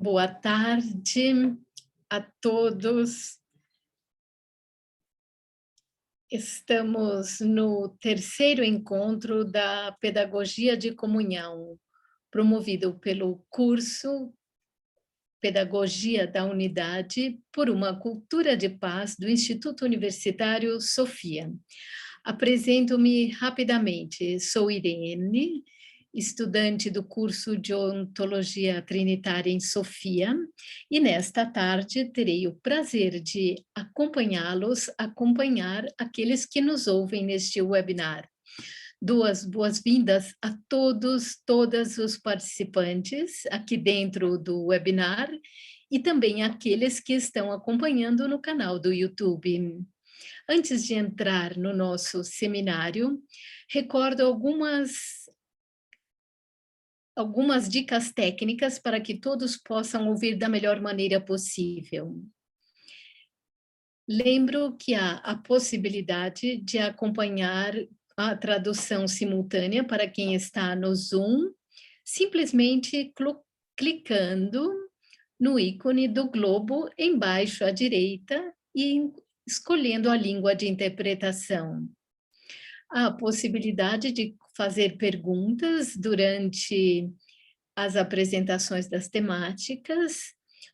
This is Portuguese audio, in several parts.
Boa tarde a todos. Estamos no terceiro encontro da Pedagogia de Comunhão, promovido pelo curso Pedagogia da Unidade por uma Cultura de Paz do Instituto Universitário Sofia. Apresento-me rapidamente. Sou Irene, estudante do curso de Ontologia Trinitária em Sofia, e nesta tarde terei o prazer de acompanhá-los, acompanhar aqueles que nos ouvem neste webinar. Duas boas-vindas a todas os participantes aqui dentro do webinar e também aqueles que estão acompanhando no canal do YouTube. Antes de entrar no nosso seminário, recordo algumas dicas técnicas para que todos possam ouvir da melhor maneira possível. Lembro que há a possibilidade de acompanhar a tradução simultânea para quem está no Zoom, simplesmente clicando no ícone do globo embaixo à direita e escolhendo a língua de interpretação. Há a possibilidade de fazer perguntas durante as apresentações das temáticas,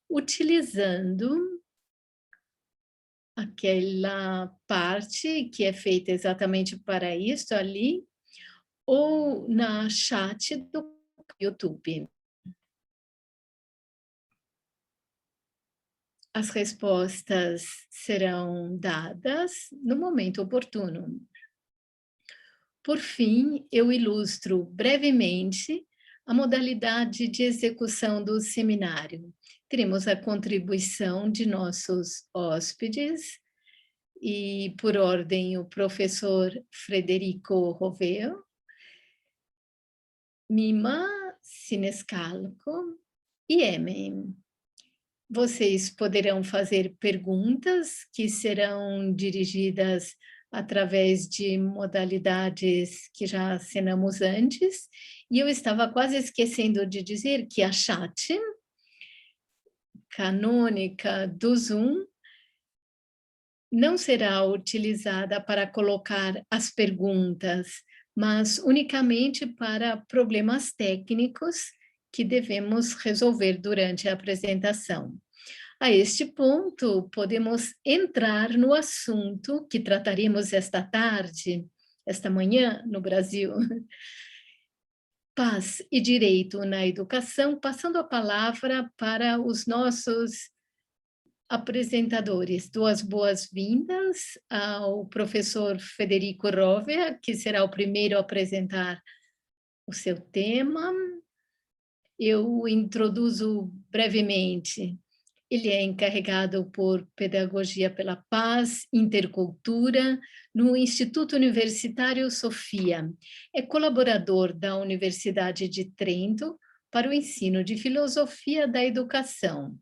utilizando aquela parte que é feita exatamente para isso ali, ou na chat do YouTube. As respostas serão dadas no momento oportuno. Por fim, eu ilustro brevemente a modalidade de execução do seminário. Teremos a contribuição de nossos hóspedes, e por ordem o professor Frederico Roveo, Mima Sinescalco e Emen. Vocês poderão fazer perguntas que serão dirigidas através de modalidades que já assinamos antes, e eu estava quase esquecendo de dizer que a chat canônica do Zoom não será utilizada para colocar as perguntas, mas unicamente para problemas técnicos que devemos resolver durante a apresentação. A este ponto, podemos entrar no assunto que trataremos esta manhã, no Brasil. Paz e direito na educação, passando a palavra para os nossos apresentadores. Duas boas-vindas ao professor Federico Rovea, que será o primeiro a apresentar o seu tema. Eu o introduzo brevemente. Ele é encarregado por Pedagogia pela Paz, Intercultura, no Instituto Universitário Sofia. É colaborador da Universidade de Trento para o ensino de filosofia da educação.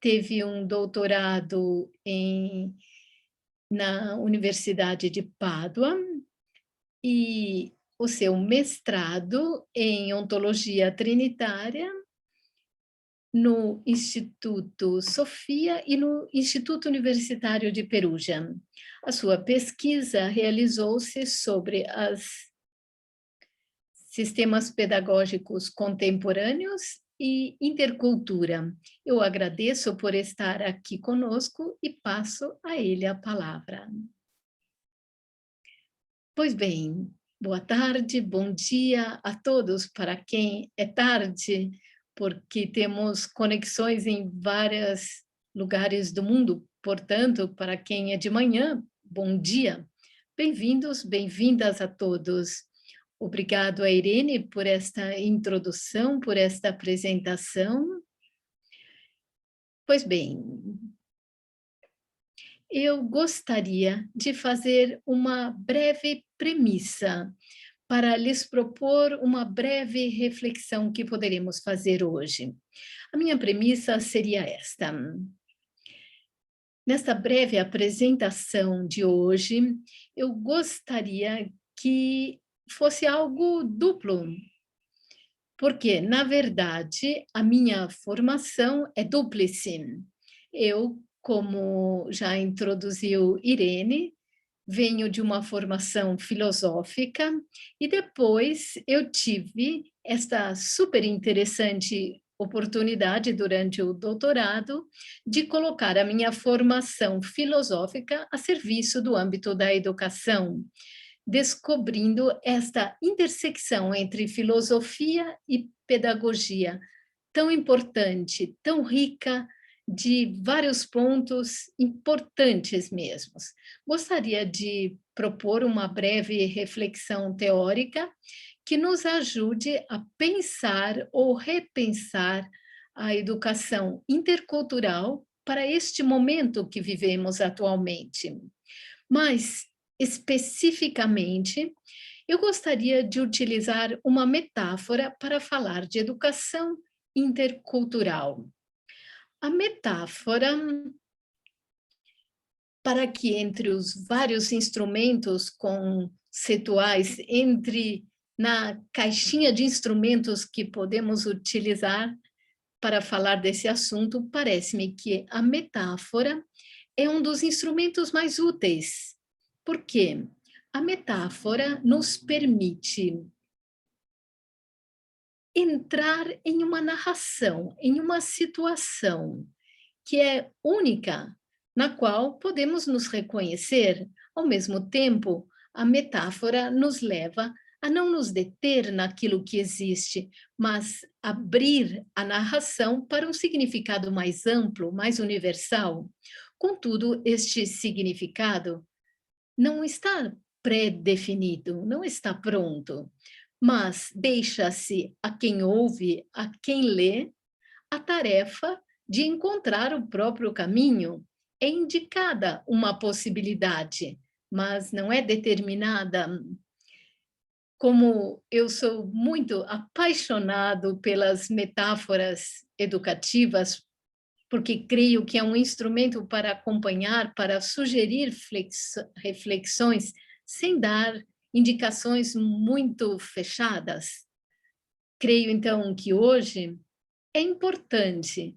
Teve um doutorado na Universidade de Pádua e o seu mestrado em Ontologia Trinitária no Instituto Sofia e no Instituto Universitário de Perugia. A sua pesquisa realizou-se sobre os sistemas pedagógicos contemporâneos e intercultura. Eu agradeço por estar aqui conosco e passo a ele a palavra. Pois bem, boa tarde, bom dia a todos, para quem é tarde, porque temos conexões em vários lugares do mundo, portanto, para quem é de manhã, bom dia. Bem-vindos, bem-vindas a todos. Obrigado a Irene por esta introdução, por esta apresentação. Pois bem, eu gostaria de fazer uma breve premissa para lhes propor uma breve reflexão que poderemos fazer hoje. A minha premissa seria esta. Nesta breve apresentação de hoje, eu gostaria que fosse algo duplo. Porque, na verdade, a minha formação é dúplice. Eu, como já introduziu Irene, venho de uma formação filosófica e depois eu tive esta super interessante oportunidade durante o doutorado de colocar a minha formação filosófica a serviço do âmbito da educação, descobrindo esta intersecção entre filosofia e pedagogia, tão importante, tão rica, de vários pontos importantes mesmos. Gostaria de propor uma breve reflexão teórica que nos ajude a pensar ou repensar a educação intercultural para este momento que vivemos atualmente. Mas, especificamente, eu gostaria de utilizar uma metáfora para falar de educação intercultural. A metáfora, para que entre os vários instrumentos conceituais, na caixinha de instrumentos que podemos utilizar para falar desse assunto, parece-me que a metáfora é um dos instrumentos mais úteis. Por quê? A metáfora nos permite entrar em uma narração, em uma situação que é única, na qual podemos nos reconhecer. Ao mesmo tempo, a metáfora nos leva a não nos deter naquilo que existe, mas abrir a narração para um significado mais amplo, mais universal. Contudo, este significado não está pré-definido, não está pronto, mas deixa-se a quem ouve, a quem lê, a tarefa de encontrar o próprio caminho. É indicada uma possibilidade, mas não é determinada. Como eu sou muito apaixonado pelas metáforas educativas, porque creio que é um instrumento para acompanhar, para sugerir reflexões, sem dar indicações muito fechadas. Creio, então, que hoje é importante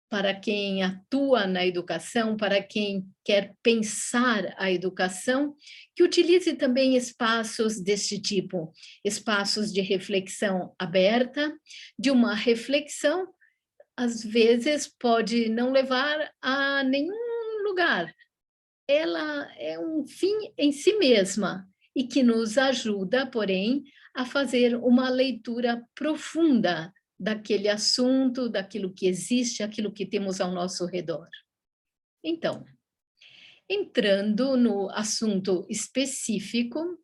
para quem atua na educação, para quem quer pensar a educação, que utilize também espaços deste tipo, espaços de reflexão aberta, de uma reflexão, às vezes, pode não levar a nenhum lugar. Ela é um fim em si mesma e que nos ajuda, porém, a fazer uma leitura profunda daquele assunto, daquilo que existe, aquilo que temos ao nosso redor. Então, entrando no assunto específico,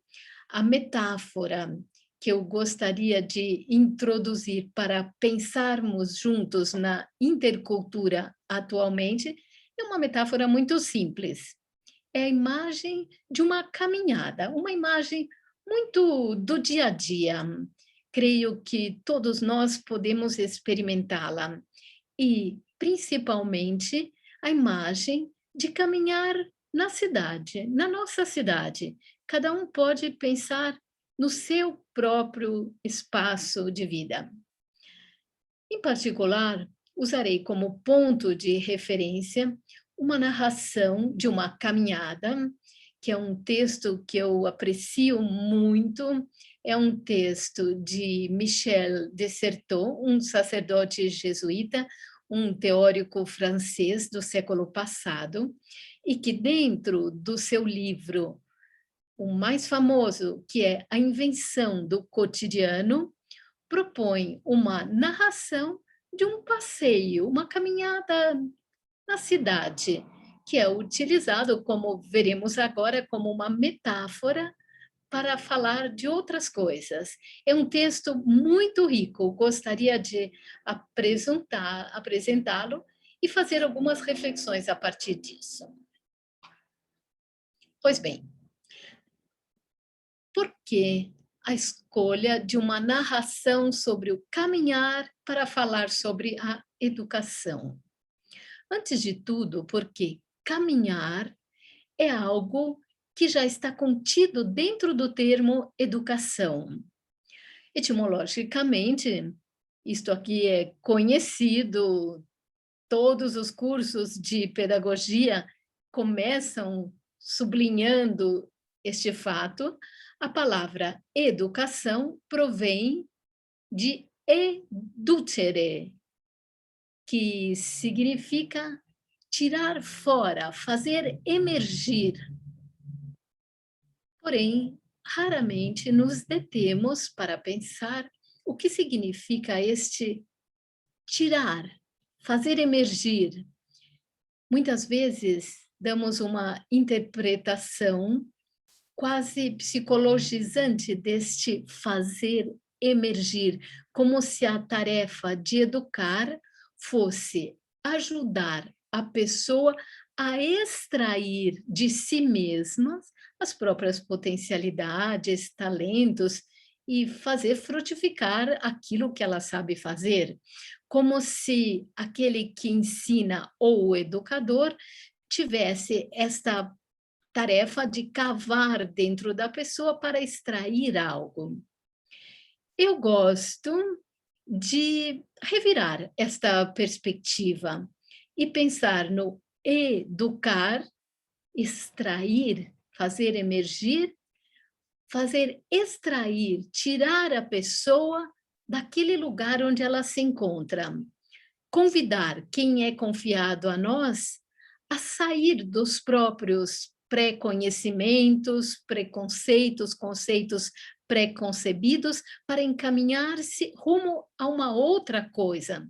a metáfora que eu gostaria de introduzir para pensarmos juntos na intercultura atualmente é uma metáfora muito simples. É a imagem de uma caminhada, uma imagem muito do dia a dia. Creio que todos nós podemos experimentá-la. E, principalmente, a imagem de caminhar na cidade, na nossa cidade. Cada um pode pensar no seu próprio espaço de vida. Em particular, usarei como ponto de referência uma narração de uma caminhada, que é um texto que eu aprecio muito, é um texto de Michel de Certeau, um sacerdote jesuíta, um teórico francês do século passado, e que dentro do seu livro, o mais famoso, que é A Invenção do Cotidiano, propõe uma narração de um passeio, uma caminhada na cidade, que é utilizado, como veremos agora, como uma metáfora para falar de outras coisas. É um texto muito rico, gostaria de apresentá-lo e fazer algumas reflexões a partir disso. Pois bem, por que a escolha de uma narração sobre o caminhar para falar sobre a educação? Antes de tudo, porque caminhar é algo que já está contido dentro do termo educação. Etimologicamente, Isto aqui é conhecido, todos os cursos de pedagogia começam sublinhando este fato. A palavra educação provém de educere, que significa tirar fora, fazer emergir. Porém, raramente nos detemos para pensar o que significa este tirar, fazer emergir. Muitas vezes damos uma interpretação quase psicologizante deste fazer emergir, como se a tarefa de educar fosse ajudar a pessoa a extrair de si mesma as próprias potencialidades, talentos e fazer frutificar aquilo que ela sabe fazer, como se aquele que ensina ou o educador tivesse esta tarefa de cavar dentro da pessoa para extrair algo. Eu gosto de revirar esta perspectiva e pensar no educar, extrair, fazer emergir, fazer extrair, tirar a pessoa daquele lugar onde ela se encontra. Convidar quem é confiado a nós a sair dos próprios pré-conhecimentos, preconceitos, conceitos pré-concebidos para encaminhar-se rumo a uma outra coisa.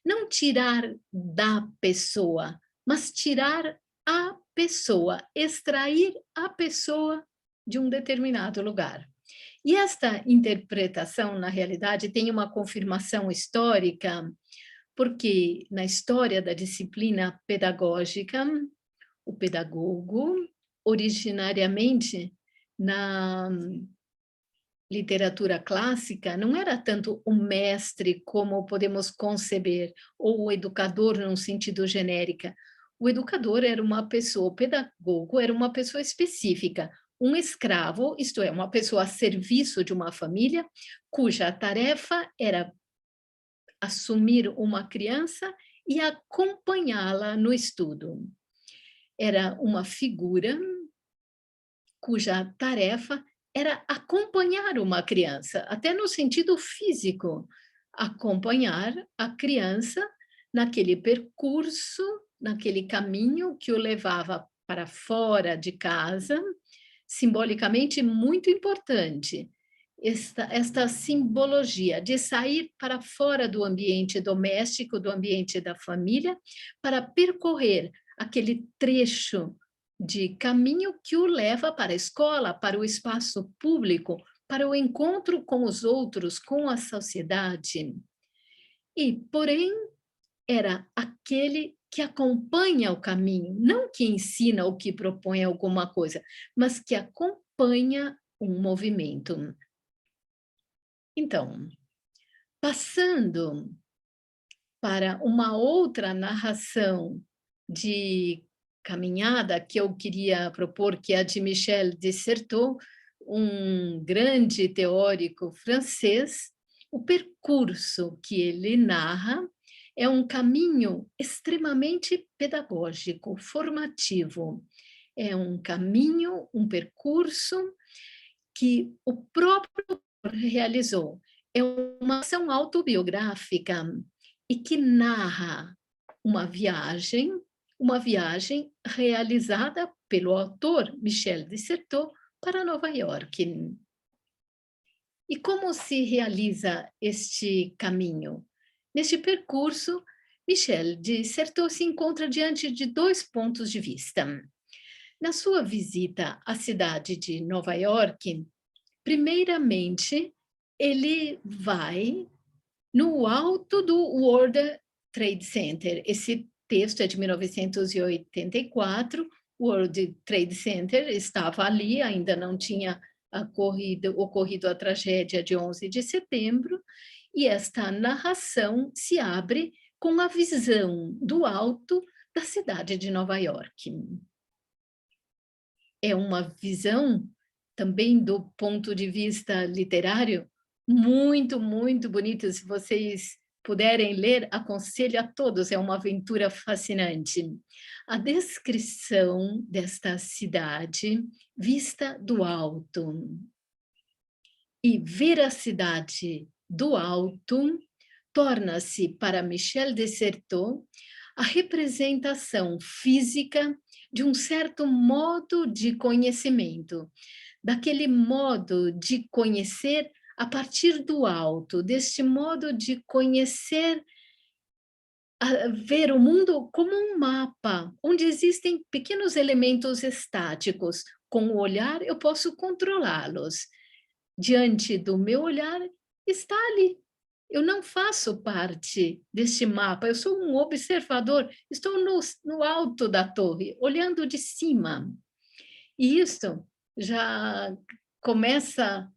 Não tirar da pessoa, mas tirar a pessoa, extrair a pessoa de um determinado lugar. E esta interpretação, na realidade, tem uma confirmação histórica, porque na história da disciplina pedagógica, o pedagogo, originariamente, na literatura clássica, não era tanto o mestre como podemos conceber, ou o educador num sentido genérica. O educador era uma pessoa, o pedagogo era uma pessoa específica, um escravo, isto é, uma pessoa a serviço de uma família, cuja tarefa era assumir uma criança e acompanhá-la no estudo. Era uma figura cuja tarefa era acompanhar uma criança, até no sentido físico, acompanhar a criança naquele percurso, naquele caminho que o levava para fora de casa, simbolicamente muito importante. Esta simbologia de sair para fora do ambiente doméstico, do ambiente da família, para percorrer aquele trecho de caminho que o leva para a escola, para o espaço público, para o encontro com os outros, com a sociedade. E, porém, era aquele que acompanha o caminho, não que ensina ou que propõe alguma coisa, mas que acompanha um movimento. Então, passando para uma outra narração de caminhada que eu queria propor, que é a de Michel de Certeau, um grande teórico francês, o percurso que ele narra é um caminho extremamente pedagógico, formativo. É um caminho, um percurso que o próprio realizou. É uma ação autobiográfica e que narra uma viagem realizada pelo autor Michel de Certeau para Nova York. E como se realiza este caminho? Neste percurso, Michel de Certeau se encontra diante de dois pontos de vista. Na sua visita à cidade de Nova York, primeiramente, ele vai no alto do World Trade Center. Esse texto é de 1984, o World Trade Center estava ali, ainda não tinha ocorrido a tragédia de 11 de setembro, e esta narração se abre com a visão do alto da cidade de Nova York. É uma visão, também do ponto de vista literário, Muito, muito bonito. Se vocês puderem ler, aconselho a todos, é uma aventura fascinante. A descrição desta cidade vista do alto. E ver a cidade do alto torna-se, para Michel de Certeau, a representação física de um certo modo de conhecimento, daquele modo de conhecer a partir do alto, deste modo de conhecer, ver o mundo como um mapa, onde existem pequenos elementos estáticos. Com o olhar, eu posso controlá-los. Diante do meu olhar, está ali. Eu não faço parte deste mapa, eu sou um observador, estou no alto da torre, olhando de cima. E isso já começa,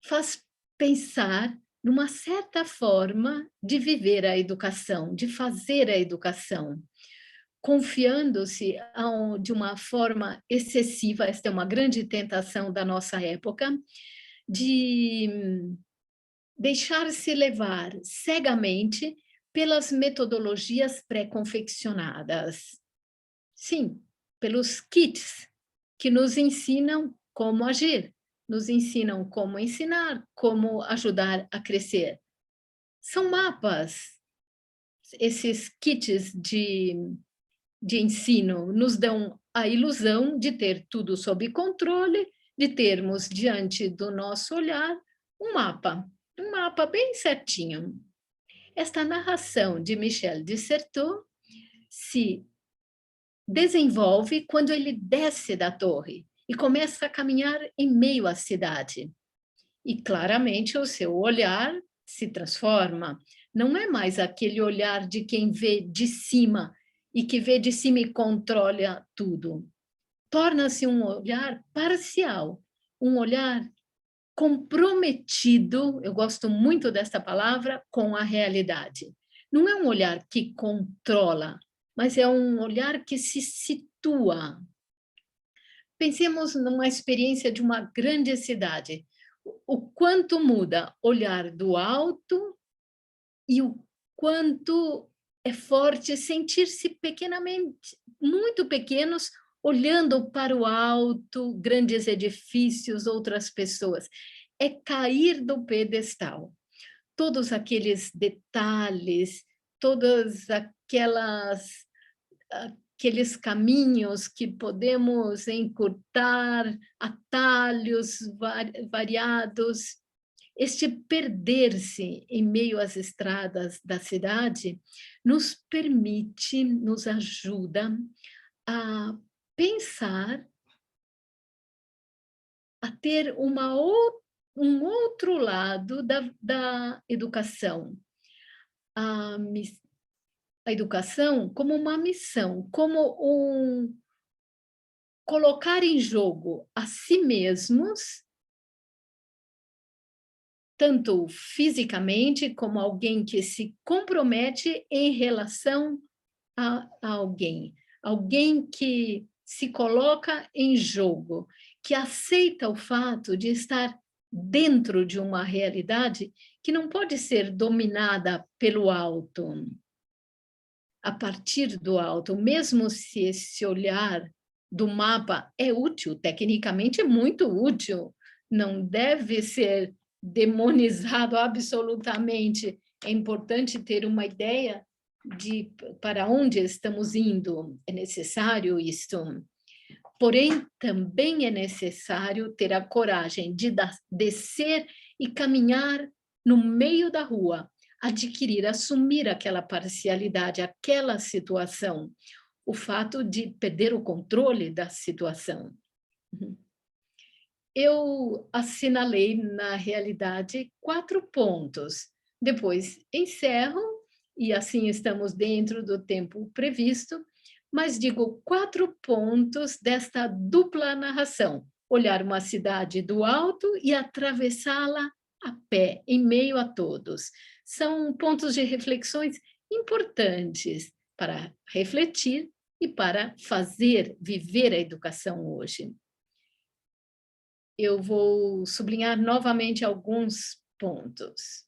faz pensar numa certa forma de viver a educação, de fazer a educação, confiando-se de uma forma excessiva, esta é uma grande tentação da nossa época, de deixar-se levar cegamente pelas metodologias pré-confeccionadas. Sim, pelos kits que nos ensinam como agir, nos ensinam como ensinar, como ajudar a crescer. São mapas. Esses kits de ensino nos dão a ilusão de ter tudo sob controle, de termos diante do nosso olhar um mapa bem certinho. Esta narração de Michel de Certeau se desenvolve quando ele desce da torre e começa a caminhar em meio à cidade. E claramente o seu olhar se transforma. Não é mais aquele olhar de quem vê de cima e que vê de cima e controla tudo. Torna-se um olhar parcial, um olhar comprometido, eu gosto muito dessa palavra, com a realidade. Não é um olhar que controla, mas é um olhar que se situa. Pensemos numa experiência de uma grande cidade. O quanto muda olhar do alto e o quanto é forte sentir-se pequenamente, muito pequenos, olhando para o alto, grandes edifícios, outras pessoas. É cair do pedestal. Todos aqueles detalhes, todas aqueles caminhos que podemos encurtar, atalhos variados, este perder-se em meio às estradas da cidade nos permite, nos ajuda a pensar, a ter um outro lado da educação. A educação como uma missão, como colocar em jogo a si mesmos, tanto fisicamente como alguém que se compromete em relação a alguém, alguém que se coloca em jogo, que aceita o fato de estar dentro de uma realidade que não pode ser dominada pelo alto, a partir do alto, mesmo se esse olhar do mapa é útil, tecnicamente é muito útil, não deve ser demonizado absolutamente. É importante ter uma ideia de para onde estamos indo, é necessário isso. Porém, também é necessário ter a coragem de descer e caminhar no meio da rua, adquirir, assumir aquela parcialidade, aquela situação, o fato de perder o controle da situação. Eu assinalei, na realidade, 4 pontos. Depois encerro, e assim estamos dentro do tempo previsto, mas digo 4 pontos desta dupla narração: olhar uma cidade do alto e atravessá-la a pé, em meio a todos. São pontos de reflexões importantes para refletir e para fazer, viver a educação hoje. Eu vou sublinhar novamente alguns pontos.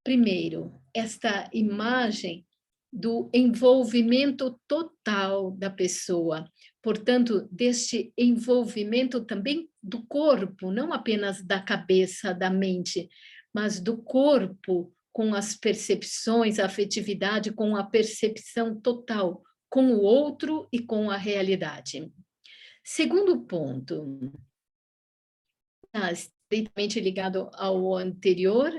Primeiro, esta imagem do envolvimento total da pessoa, portanto, deste envolvimento também do corpo, não apenas da cabeça, da mente, mas do corpo com as percepções, a afetividade, com a percepção total, com o outro e com a realidade. Segundo ponto, estreitamente ligado ao anterior,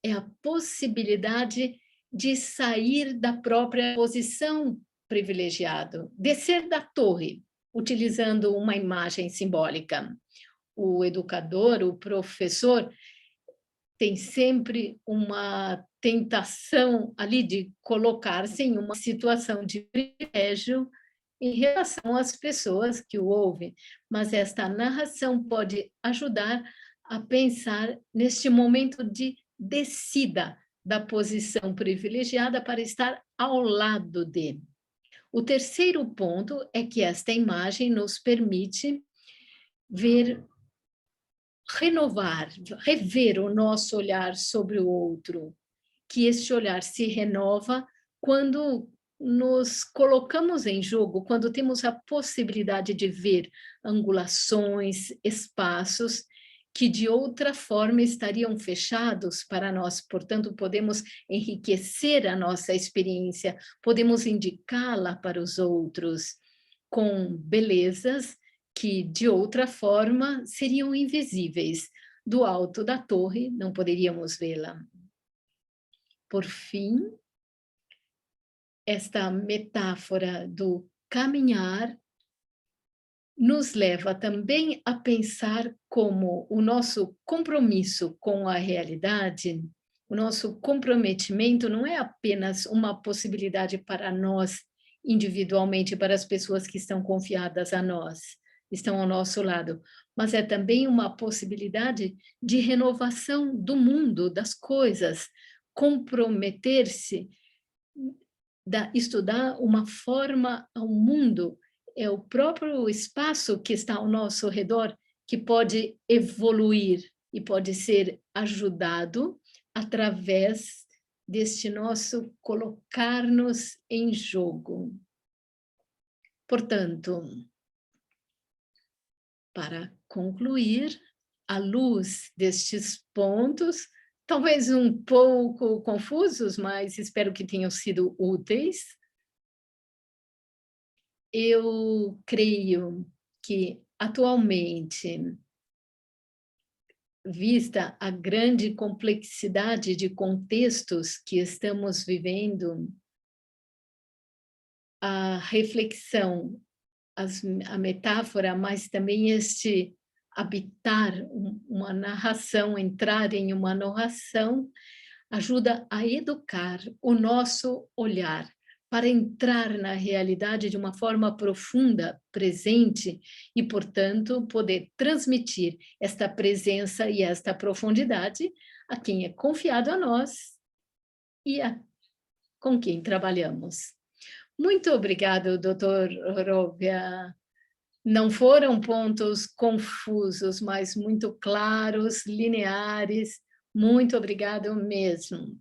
é a possibilidade de sair da própria posição privilegiada, descer da torre, utilizando uma imagem simbólica. O educador, o professor, tem sempre uma tentação ali de colocar-se em uma situação de privilégio em relação às pessoas que o ouvem, mas esta narração pode ajudar a pensar neste momento de descida da posição privilegiada para estar ao lado dele. O terceiro ponto é que esta imagem nos permite renovar, rever o nosso olhar sobre o outro, que este olhar se renova quando nos colocamos em jogo, quando temos a possibilidade de ver angulações, espaços que de outra forma estariam fechados para nós. Portanto, podemos enriquecer a nossa experiência, podemos indicá-la para os outros com belezas que de outra forma seriam invisíveis. Do alto da torre não poderíamos vê-la. Por fim, esta metáfora do caminhar nos leva também a pensar como o nosso compromisso com a realidade, o nosso comprometimento não é apenas uma possibilidade para nós individualmente, para as pessoas que estão confiadas a nós, estão ao nosso lado, mas é também uma possibilidade de renovação do mundo, das coisas, comprometer-se, estudar uma forma ao mundo, é o próprio espaço que está ao nosso redor que pode evoluir e pode ser ajudado através deste nosso colocar-nos em jogo. Portanto, para concluir, à luz destes pontos, talvez um pouco confusos, mas espero que tenham sido úteis, eu creio que, atualmente, vista a grande complexidade de contextos que estamos vivendo, a reflexão, a metáfora, mas também este habitar uma narração, entrar em uma narração, ajuda a educar o nosso olhar para entrar na realidade de uma forma profunda, presente, e, portanto, poder transmitir esta presença e esta profundidade a quem é confiado a nós e com quem trabalhamos. Muito obrigado, doutor Rovia. Não foram pontos confusos, mas muito claros, lineares. Muito obrigado mesmo.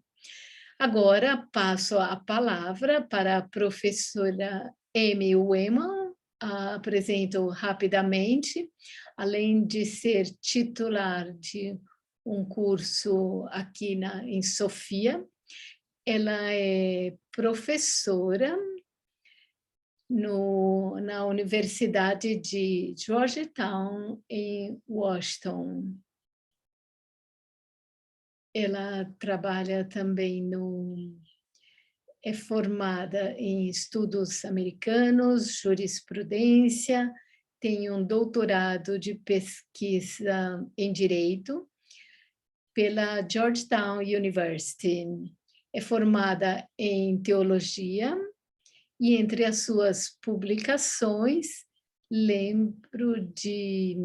Agora, passo a palavra para a professora Amy Wehman. Apresento rapidamente, além de ser titular de um curso aqui em Sofia, ela é professora na Universidade de Georgetown, em Washington. Ela trabalha também é formada em estudos americanos, jurisprudência, tem um doutorado de pesquisa em direito pela Georgetown University. É formada em teologia e entre as suas publicações lembro de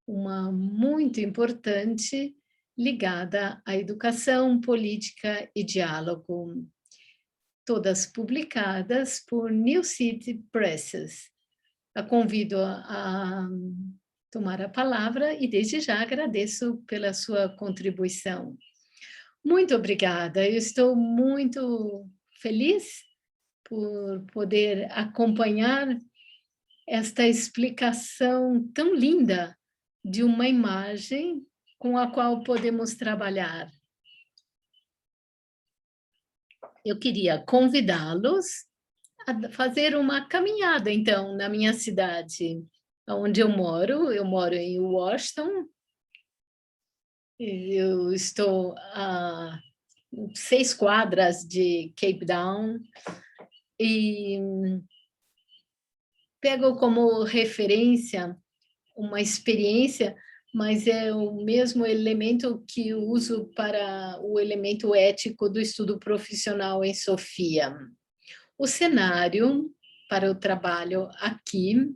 uma muito importante ligada à educação, política e diálogo, todas publicadas por New City Presses. A convido a tomar a palavra e desde já agradeço pela sua contribuição. Muito obrigada. Eu estou muito feliz por poder acompanhar esta explicação tão linda de uma imagem com a qual podemos trabalhar. Eu queria convidá-los a fazer uma caminhada, então, na minha cidade, onde eu moro em Washington, eu estou a 6 quadras de Cape Town, e pego como referência uma experiência, mas é o mesmo elemento que eu uso para o elemento ético do estudo profissional em Sofia. O cenário para o trabalho aqui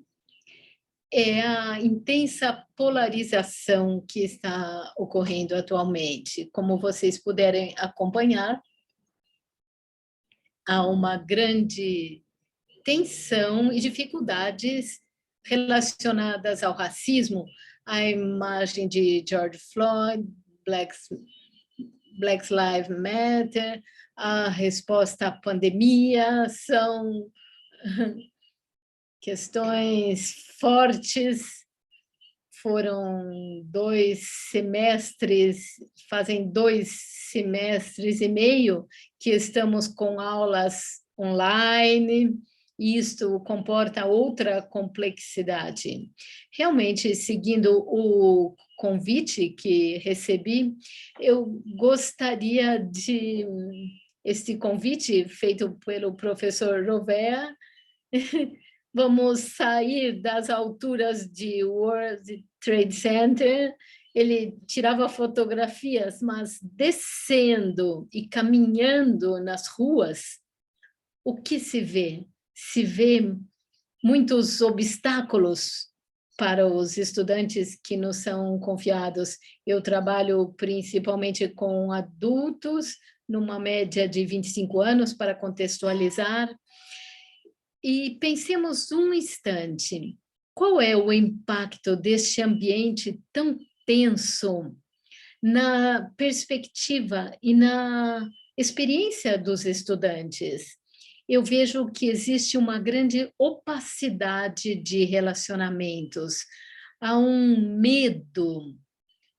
é a intensa polarização que está ocorrendo atualmente. Como vocês puderem acompanhar, há uma grande tensão e dificuldades relacionadas ao racismo, a imagem de George Floyd, Black Lives Matter, a resposta à pandemia, são questões fortes. Foram 2 semestres, fazem 2 semestres e meio que estamos com aulas online, e isto comporta outra complexidade. Realmente, seguindo o convite que recebi, eu gostaria de este convite feito pelo professor Rovea. Vamos sair das alturas de World Trade Center. Ele tirava fotografias, mas descendo e caminhando nas ruas, o que se vê? Se vê muitos obstáculos para os estudantes que nos são confiados. Eu trabalho principalmente com adultos, numa média de 25 anos, para contextualizar. E pensemos um instante, qual é o impacto deste ambiente tão tenso na perspectiva e na experiência dos estudantes? Eu vejo que existe uma grande opacidade de relacionamentos, há um medo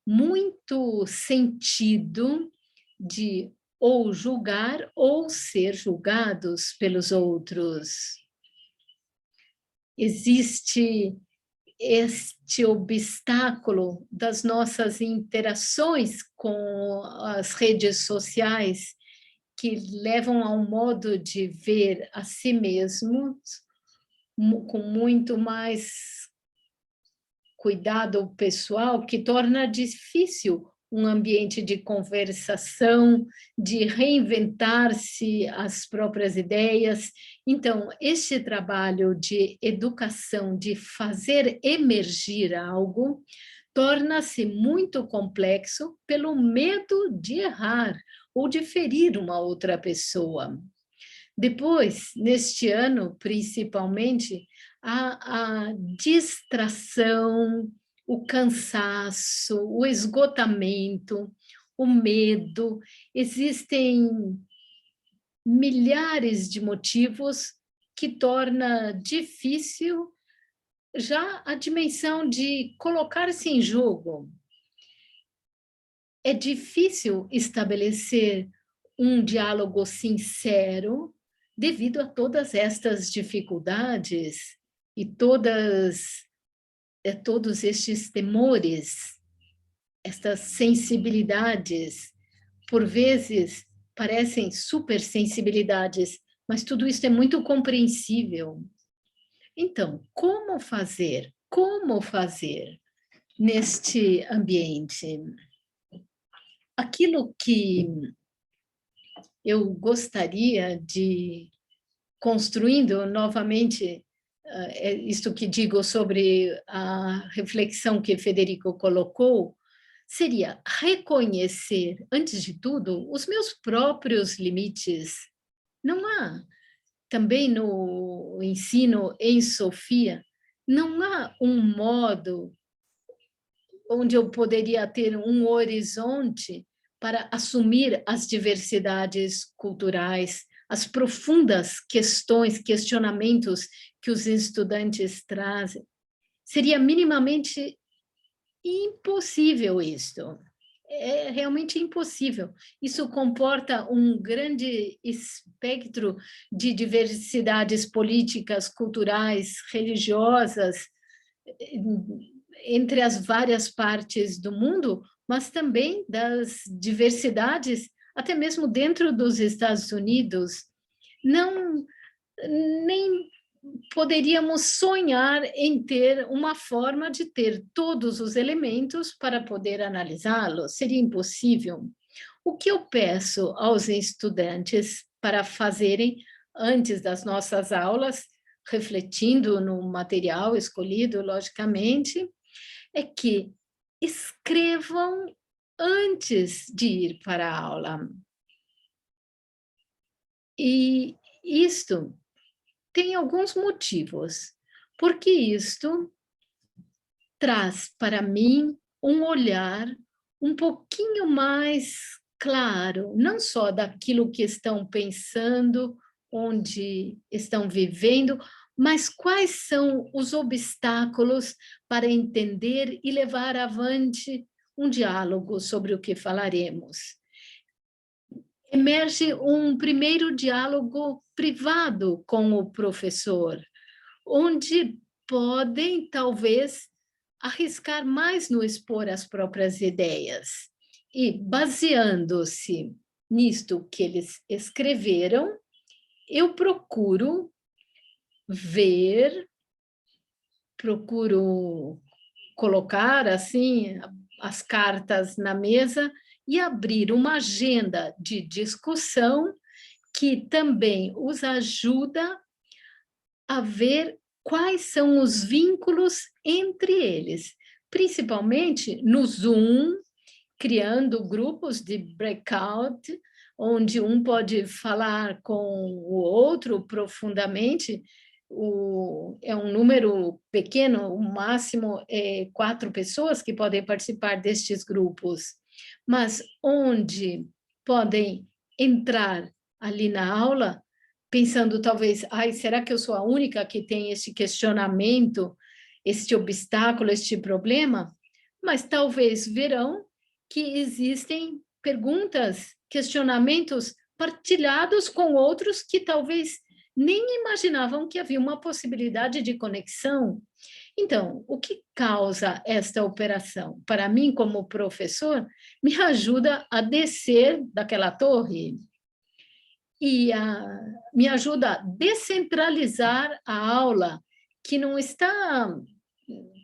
muito sentido de ou julgar ou ser julgados pelos outros. Existe este obstáculo das nossas interações com as redes sociais, que levam a um modo de ver a si mesmos com muito mais cuidado pessoal, que torna difícil um ambiente de conversação, de reinventar-se as próprias ideias. Então, este trabalho de educação, de fazer emergir algo, torna-se muito complexo pelo medo de errar ou de ferir uma outra pessoa. Depois, neste ano, principalmente, a distração, o cansaço, o esgotamento, o medo. Existem milhares de motivos que torna difícil já a dimensão de colocar-se em jogo. É difícil estabelecer um diálogo sincero devido a todas estas dificuldades e todos estes temores, estas sensibilidades, por vezes parecem supersensibilidades, mas tudo isso é muito compreensível. Então, como fazer? Como fazer neste ambiente? Aquilo que eu gostaria de, construindo novamente, isto que digo sobre a reflexão que Federico colocou, seria reconhecer, antes de tudo, os meus próprios limites. Não há, também no ensino em Sofia, não há um modo onde eu poderia ter um horizonte para assumir as diversidades culturais, as profundas questões, questionamentos que os estudantes trazem. Seria minimamente impossível isto. É realmente impossível. Isso comporta um grande espectro de diversidades políticas, culturais, religiosas, entre as várias partes do mundo, mas também das diversidades, até mesmo dentro dos Estados Unidos. Não, nem poderíamos sonhar em ter uma forma de ter todos os elementos para poder analisá-los. Seria impossível. O que eu peço aos estudantes para fazerem antes das nossas aulas, refletindo no material escolhido, logicamente, é que escrevam antes de ir para a aula. E isto tem alguns motivos, porque isto traz para mim um olhar um pouquinho mais claro, não só daquilo que estão pensando, onde estão vivendo, mas quais são os obstáculos para entender e levar avante um diálogo sobre o que falaremos. Emerge um primeiro diálogo privado com o professor, onde podem, talvez, arriscar mais no expor as próprias ideias. E, baseando-se nisto que eles escreveram, eu procuro ver, procuro colocar, assim, as cartas na mesa e abrir uma agenda de discussão que também os ajuda a ver quais são os vínculos entre eles, principalmente no Zoom, criando grupos de breakout, onde um pode falar com o outro profundamente. É um número pequeno, o máximo é 4 pessoas que podem participar destes grupos, mas onde podem entrar ali na aula pensando talvez, ai, será que eu sou a única que tem este questionamento, este obstáculo, este problema? Mas talvez verão que existem perguntas, questionamentos partilhados com outros que talvez nem imaginavam que havia uma possibilidade de conexão. Então, o que causa esta operação? Para mim, como professor, me ajuda a descer daquela torre e me ajuda a descentralizar a aula, que não está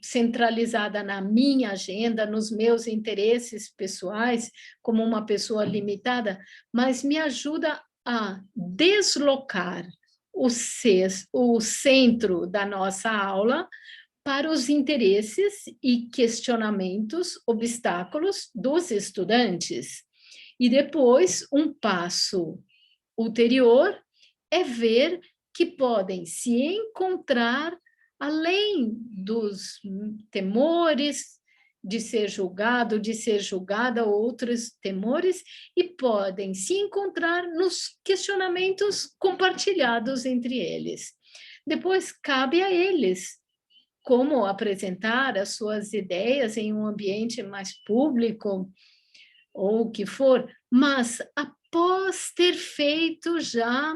centralizada na minha agenda, nos meus interesses pessoais, como uma pessoa limitada, mas me ajuda a deslocar o centro da nossa aula para os interesses e questionamentos, obstáculos dos estudantes. E depois, um passo ulterior é ver que podem se encontrar além dos temores de ser julgado, de ser julgada, outros temores, e podem se encontrar nos questionamentos compartilhados entre eles. Depois, cabe a eles como apresentar as suas ideias em um ambiente mais público, ou o que for, mas após ter feito já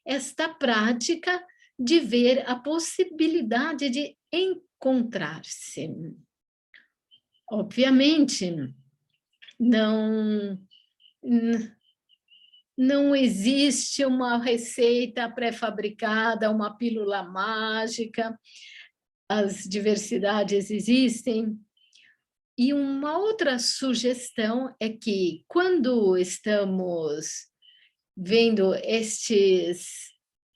esta prática de ver a possibilidade de encontrar-se. Obviamente, não existe uma receita pré-fabricada, uma pílula mágica, as diversidades existem. E uma outra sugestão é que, quando estamos vendo estes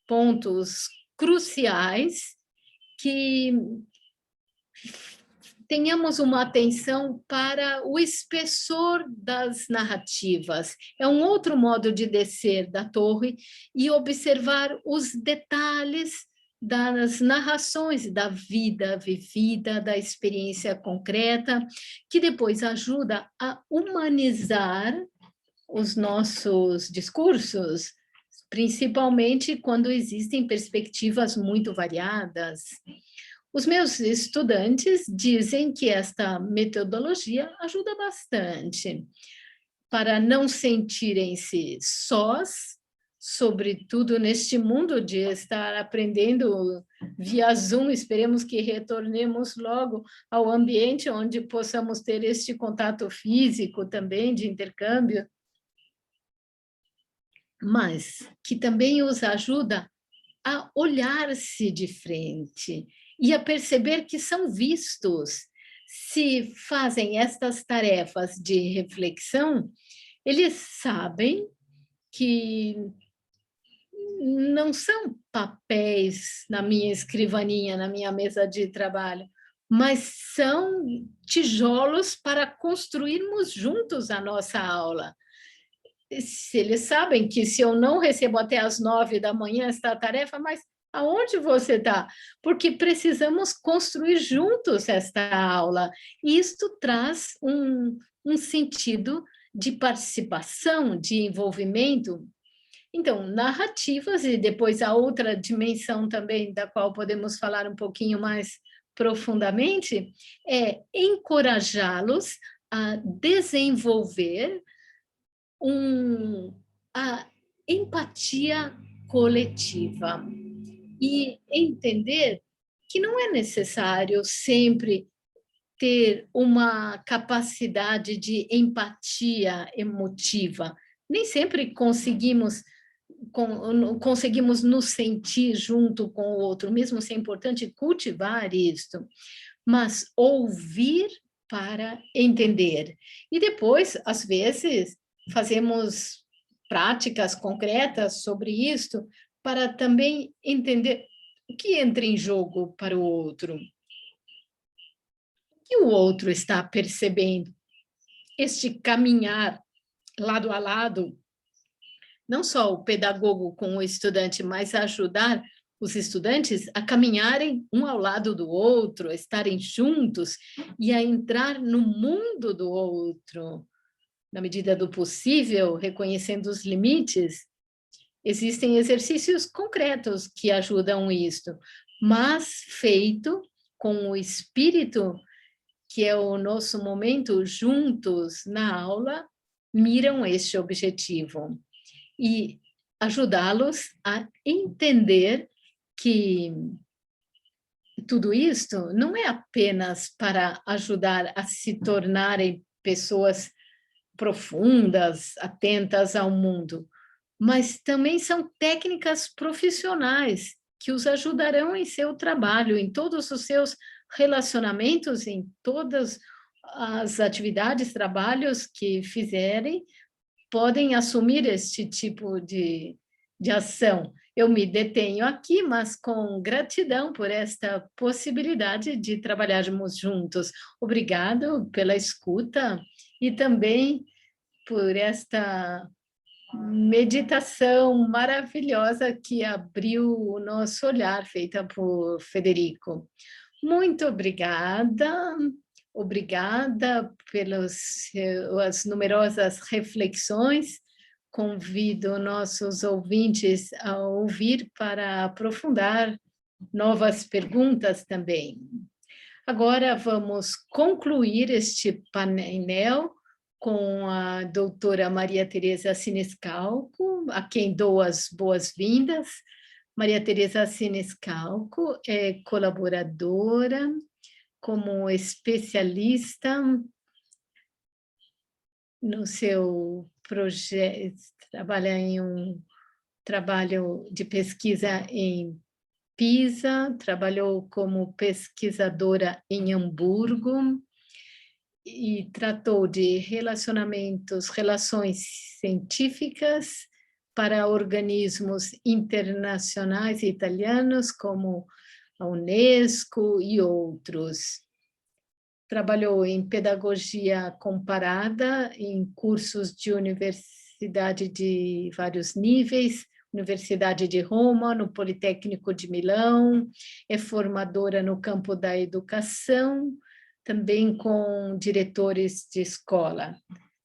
pontos cruciais, que tenhamos uma atenção para o espessor das narrativas. É um outro modo de descer da torre e observar os detalhes das narrações da vida vivida, da experiência concreta, que depois ajuda a humanizar os nossos discursos, principalmente quando existem perspectivas muito variadas. Os meus estudantes dizem que esta metodologia ajuda bastante para não sentirem-se sós, sobretudo neste mundo de estar aprendendo via Zoom. Esperemos que retornemos logo ao ambiente onde possamos ter este contato físico também, de intercâmbio, mas que também os ajuda a olhar-se de frente e a perceber que são vistos. Se fazem estas tarefas de reflexão, eles sabem que não são papéis na minha escrivaninha, na minha mesa de trabalho, mas são tijolos para construirmos juntos a nossa aula. Se eles sabem que se eu não recebo até as 9 da manhã esta tarefa, mas aonde você está? Porque precisamos construir juntos esta aula. E isto traz um sentido de participação, de envolvimento. Então, narrativas, e depois a outra dimensão também, da qual podemos falar um pouquinho mais profundamente, é encorajá-los a desenvolver a empatia coletiva e entender que não é necessário sempre ter uma capacidade de empatia emotiva. Nem sempre conseguimos nos sentir junto com o outro, mesmo se é importante cultivar isto, mas ouvir para entender. E depois, às vezes, fazemos práticas concretas sobre isto para também entender o que entra em jogo para o outro. O que o outro está percebendo? Este caminhar lado a lado, não só o pedagogo com o estudante, mas ajudar os estudantes a caminharem um ao lado do outro, a estarem juntos e a entrar no mundo do outro, na medida do possível, reconhecendo os limites. Existem exercícios concretos que ajudam isto, mas feito com o espírito, que é o nosso momento juntos na aula, miram este objetivo. E ajudá-los a entender que tudo isto não é apenas para ajudar a se tornarem pessoas profundas, atentas ao mundo, mas também são técnicas profissionais que os ajudarão em seu trabalho, em todos os seus relacionamentos, em todas as atividades, trabalhos que fizerem, podem assumir este tipo de ação. Eu me detenho aqui, mas com gratidão por esta possibilidade de trabalharmos juntos. Obrigado pela escuta e também por esta meditação maravilhosa que abriu o nosso olhar, feita por Federico. Muito obrigada. Obrigada pelas numerosas reflexões. Convido nossos ouvintes a ouvir para aprofundar novas perguntas também. Agora vamos concluir este painel com a doutora Maria Tereza Siniscalco, a quem dou as boas-vindas. Maria Tereza Siniscalco é colaboradora como especialista no seu projeto, trabalha em um trabalho de pesquisa em Pisa, trabalhou como pesquisadora em Hamburgo e tratou de relações científicas para organismos internacionais e italianos, como a Unesco e outros. Trabalhou em pedagogia comparada, em cursos de universidade de vários níveis, Universidade de Roma, no Politécnico de Milão, é formadora no campo da educação, também com diretores de escola.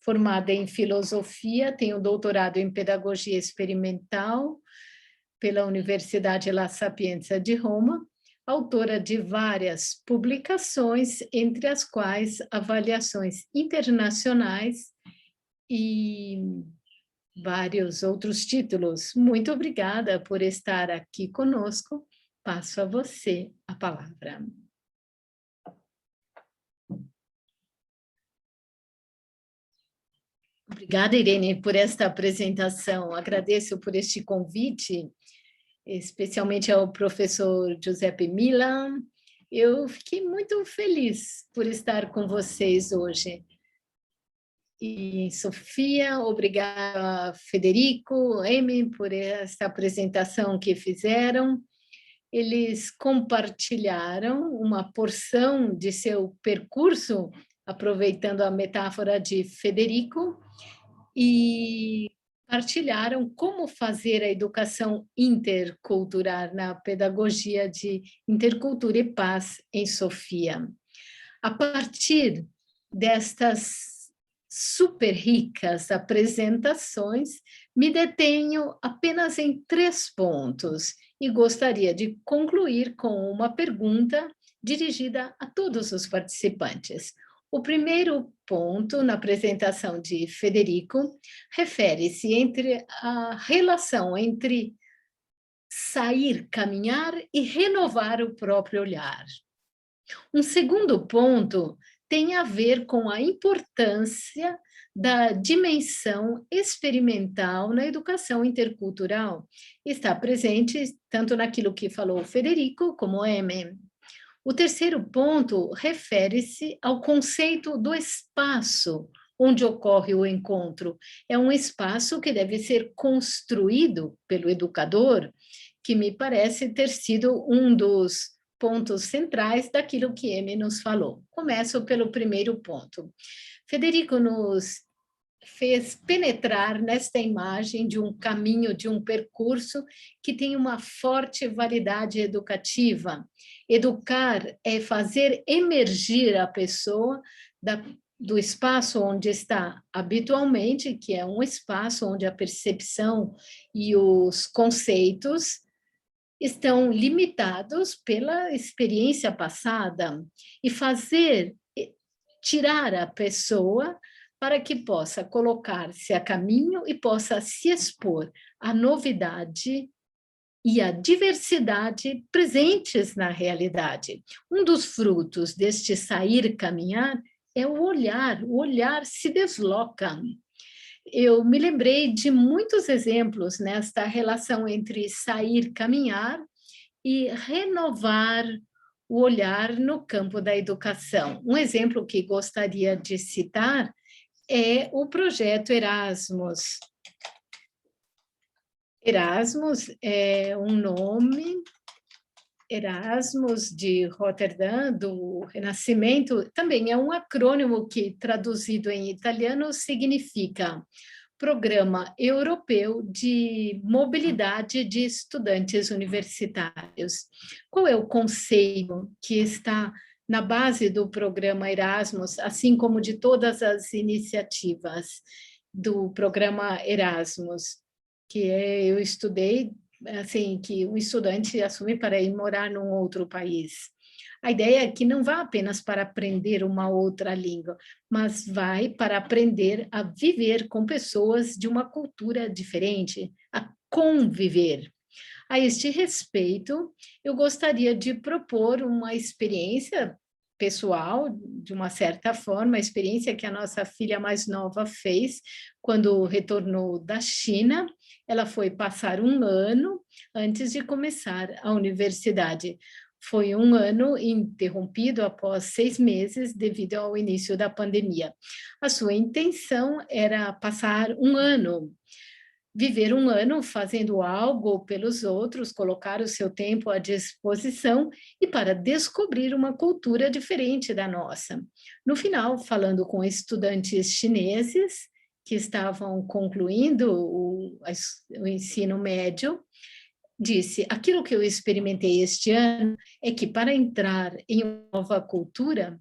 formada em filosofia, tem um doutorado em pedagogia experimental pela Universidade La Sapienza de Roma, autora de várias publicações, entre as quais avaliações internacionais e vários outros títulos. Muito obrigada por estar aqui conosco. Passo a você a palavra. Obrigada, Irene, por esta apresentação. Agradeço por este convite, especialmente ao professor Giuseppe Milan. Eu fiquei muito feliz por estar com vocês hoje. E Sofia, obrigada a Federico, Amy, por essa apresentação que fizeram. Eles compartilharam uma porção de seu percurso, aproveitando a metáfora de Federico, e partilharam como fazer a educação intercultural na pedagogia de intercultura e paz em Sofia. A partir destas super ricas apresentações, me detenho apenas em 3 pontos e gostaria de concluir com uma pergunta dirigida a todos os participantes. O primeiro ponto na apresentação de Federico refere-se entre a relação entre sair, caminhar e renovar o próprio olhar. Um segundo ponto tem a ver com a importância da dimensão experimental na educação intercultural. Está presente tanto naquilo que falou o Federico como a Amy. O terceiro ponto refere-se ao conceito do espaço onde ocorre o encontro. É um espaço que deve ser construído pelo educador, que me parece ter sido um dos pontos centrais daquilo que Amy nos falou. Começo pelo primeiro ponto. Federico nos fez penetrar nesta imagem de um caminho, de um percurso que tem uma forte validade educativa. Educar é fazer emergir a pessoa do espaço onde está habitualmente, que é um espaço onde a percepção e os conceitos estão limitados pela experiência passada, e tirar a pessoa para que possa colocar-se a caminho e possa se expor à novidade e à diversidade presentes na realidade. Um dos frutos deste sair caminhar é o olhar se desloca. Eu me lembrei de muitos exemplos nesta relação entre sair, caminhar e renovar o olhar no campo da educação. Um exemplo que gostaria de citar é o projeto Erasmus. Erasmus é um nome, Erasmus de Roterdã, do Renascimento, também é um acrônimo que, traduzido em italiano, significa Programa Europeu de Mobilidade de Estudantes Universitários. Qual é o conceito que está na base do programa Erasmus, assim como de todas as iniciativas do programa Erasmus, eu estudei, assim, que um estudante assume para ir morar num outro país. A ideia é que não vá apenas para aprender uma outra língua, mas vai para aprender a viver com pessoas de uma cultura diferente, a conviver. A este respeito, eu gostaria de propor uma experiência pessoal, de uma certa forma, a experiência que a nossa filha mais nova fez quando retornou da China. Ela foi passar um ano antes de começar a universidade. Foi um ano interrompido após 6 meses devido ao início da pandemia. A sua intenção era passar um ano, viver um ano fazendo algo pelos outros, colocar o seu tempo à disposição e para descobrir uma cultura diferente da nossa. No final, falando com estudantes chineses que estavam concluindo o ensino médio, disse: aquilo que eu experimentei este ano é que para entrar em uma nova cultura,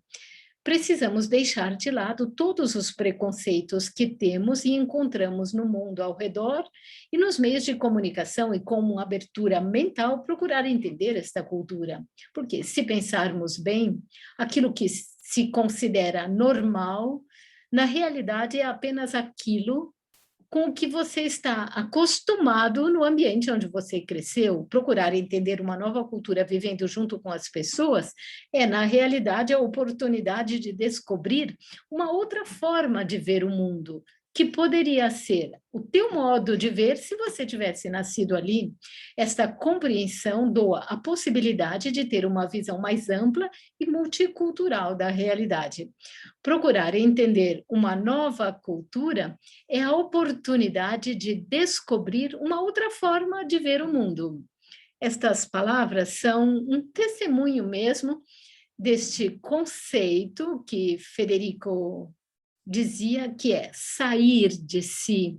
precisamos deixar de lado todos os preconceitos que temos e encontramos no mundo ao redor e nos meios de comunicação e, com uma abertura mental, procurar entender esta cultura. Porque, se pensarmos bem, aquilo que se considera normal, na realidade é apenas aquilo com o que você está acostumado no ambiente onde você cresceu. Procurar entender uma nova cultura vivendo junto com as pessoas é, na realidade, a oportunidade de descobrir uma outra forma de ver o mundo, que poderia ser o teu modo de ver se você tivesse nascido ali. Esta compreensão doa a possibilidade de ter uma visão mais ampla e multicultural da realidade. Procurar entender uma nova cultura é a oportunidade de descobrir uma outra forma de ver o mundo. Estas palavras são um testemunho mesmo deste conceito que Federico dizia, que é sair de si,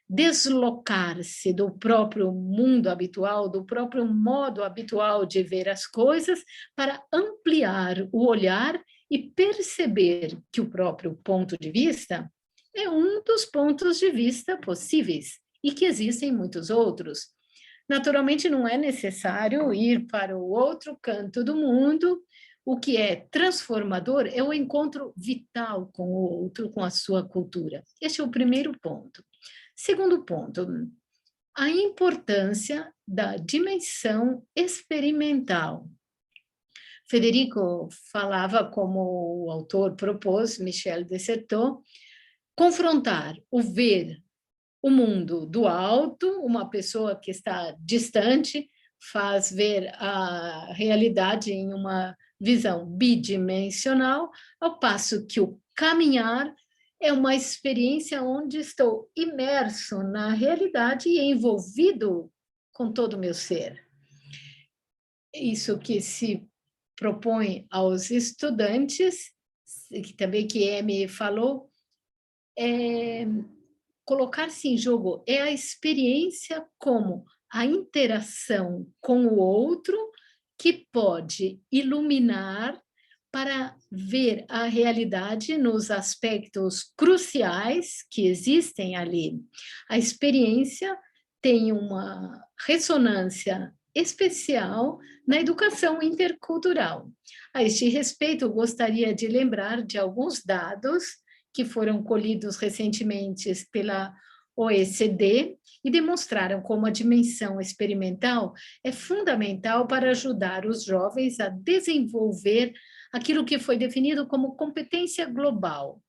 deslocar-se do próprio mundo habitual, do próprio modo habitual de ver as coisas, para ampliar o olhar e perceber que o próprio ponto de vista é um dos pontos de vista possíveis e que existem muitos outros. Naturalmente, não é necessário ir para o outro canto do mundo. O que é transformador é o encontro vital com o outro, com a sua cultura. Este é o primeiro ponto. Segundo ponto, a importância da dimensão experimental. Federico falava, como o autor propôs, Michel de Certeau, confrontar o ver o mundo do alto, uma pessoa que está distante, faz ver a realidade em uma visão bidimensional, ao passo que o caminhar é uma experiência onde estou imerso na realidade e envolvido com todo o meu ser. Isso que se propõe aos estudantes, que também que Amy falou, é colocar-se em jogo, é a experiência como a interação com o outro que pode iluminar para ver a realidade nos aspectos cruciais que existem ali. A experiência tem uma ressonância especial na educação intercultural. A este respeito, gostaria de lembrar de alguns dados que foram colhidos recentemente pela OECD e demonstraram como a dimensão experimental é fundamental para ajudar os jovens a desenvolver aquilo que foi definido como competência global.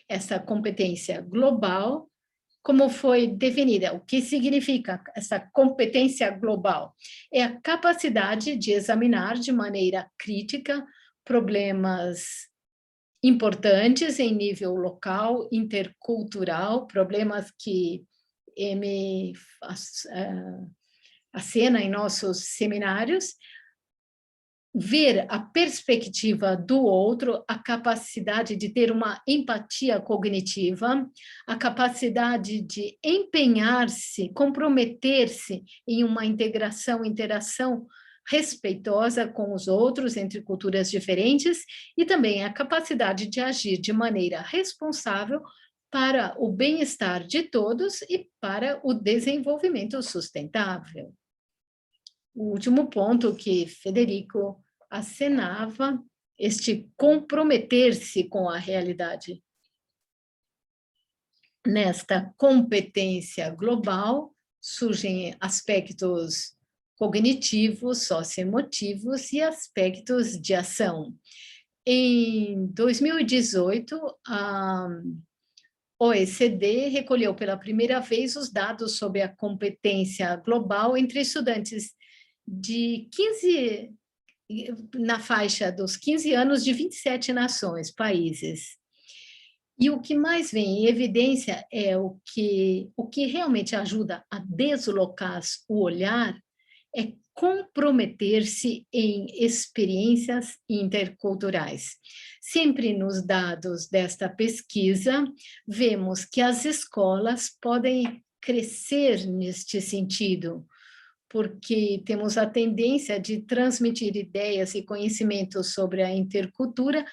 Essa competência global, como foi definida, o que significa essa competência global? É a capacidade de examinar de maneira crítica problemas importantes em nível local, intercultural, problemas que me acena em nossos seminários, ver a perspectiva do outro, a capacidade de ter uma empatia cognitiva, a capacidade de empenhar-se, comprometer-se em uma integração, interação respeitosa com os outros, entre culturas diferentes, e também a capacidade de agir de maneira responsável para o bem-estar de todos e para o desenvolvimento sustentável. O último ponto que Federico acenava, este comprometer-se com a realidade. Nesta competência global, surgem aspectos cognitivos, socioemotivos e aspectos de ação. Em 2018, a OECD recolheu pela primeira vez os dados sobre a competência global entre estudantes de 15, na faixa dos 15 anos, de 27 nações, países. E o que mais vem em evidência é o que realmente ajuda a deslocar o olhar é comprometer-se em experiências interculturais. Sempre nos dados desta pesquisa, vemos que as escolas podem crescer neste sentido, porque temos a tendência de transmitir ideias e conhecimentos sobre a intercultura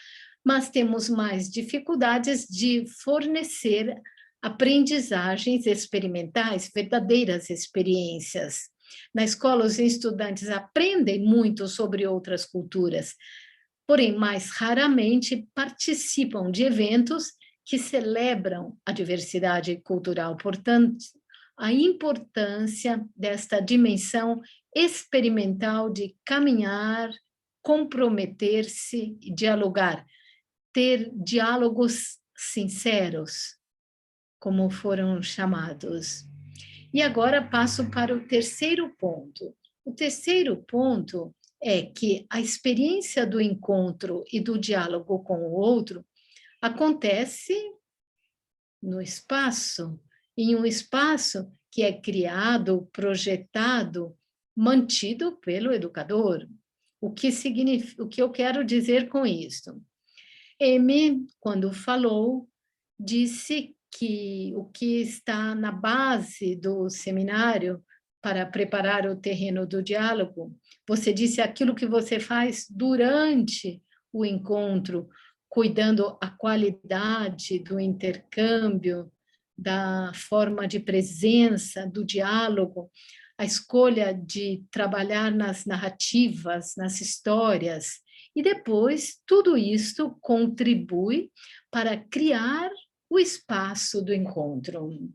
mas temos mais dificuldades de fornecer aprendizagens experimentais, verdadeiras experiências. Na escola, os estudantes aprendem muito sobre outras culturas, porém, mais raramente participam de eventos que celebram a diversidade cultural. Portanto, a importância desta dimensão experimental de caminhar, comprometer-se e dialogar, ter diálogos sinceros, como foram chamados. E agora passo para o terceiro ponto. O terceiro ponto é que a experiência do encontro e do diálogo com o outro acontece no espaço, em um espaço que é criado, projetado, mantido pelo educador. O que eu quero dizer com isso? M, quando falou, disse que o que está na base do seminário para preparar o terreno do diálogo, você disse aquilo que você faz durante o encontro, cuidando a qualidade do intercâmbio, da forma de presença, do diálogo, a escolha de trabalhar nas narrativas, nas histórias, e depois tudo isso contribui para criar o espaço do encontro.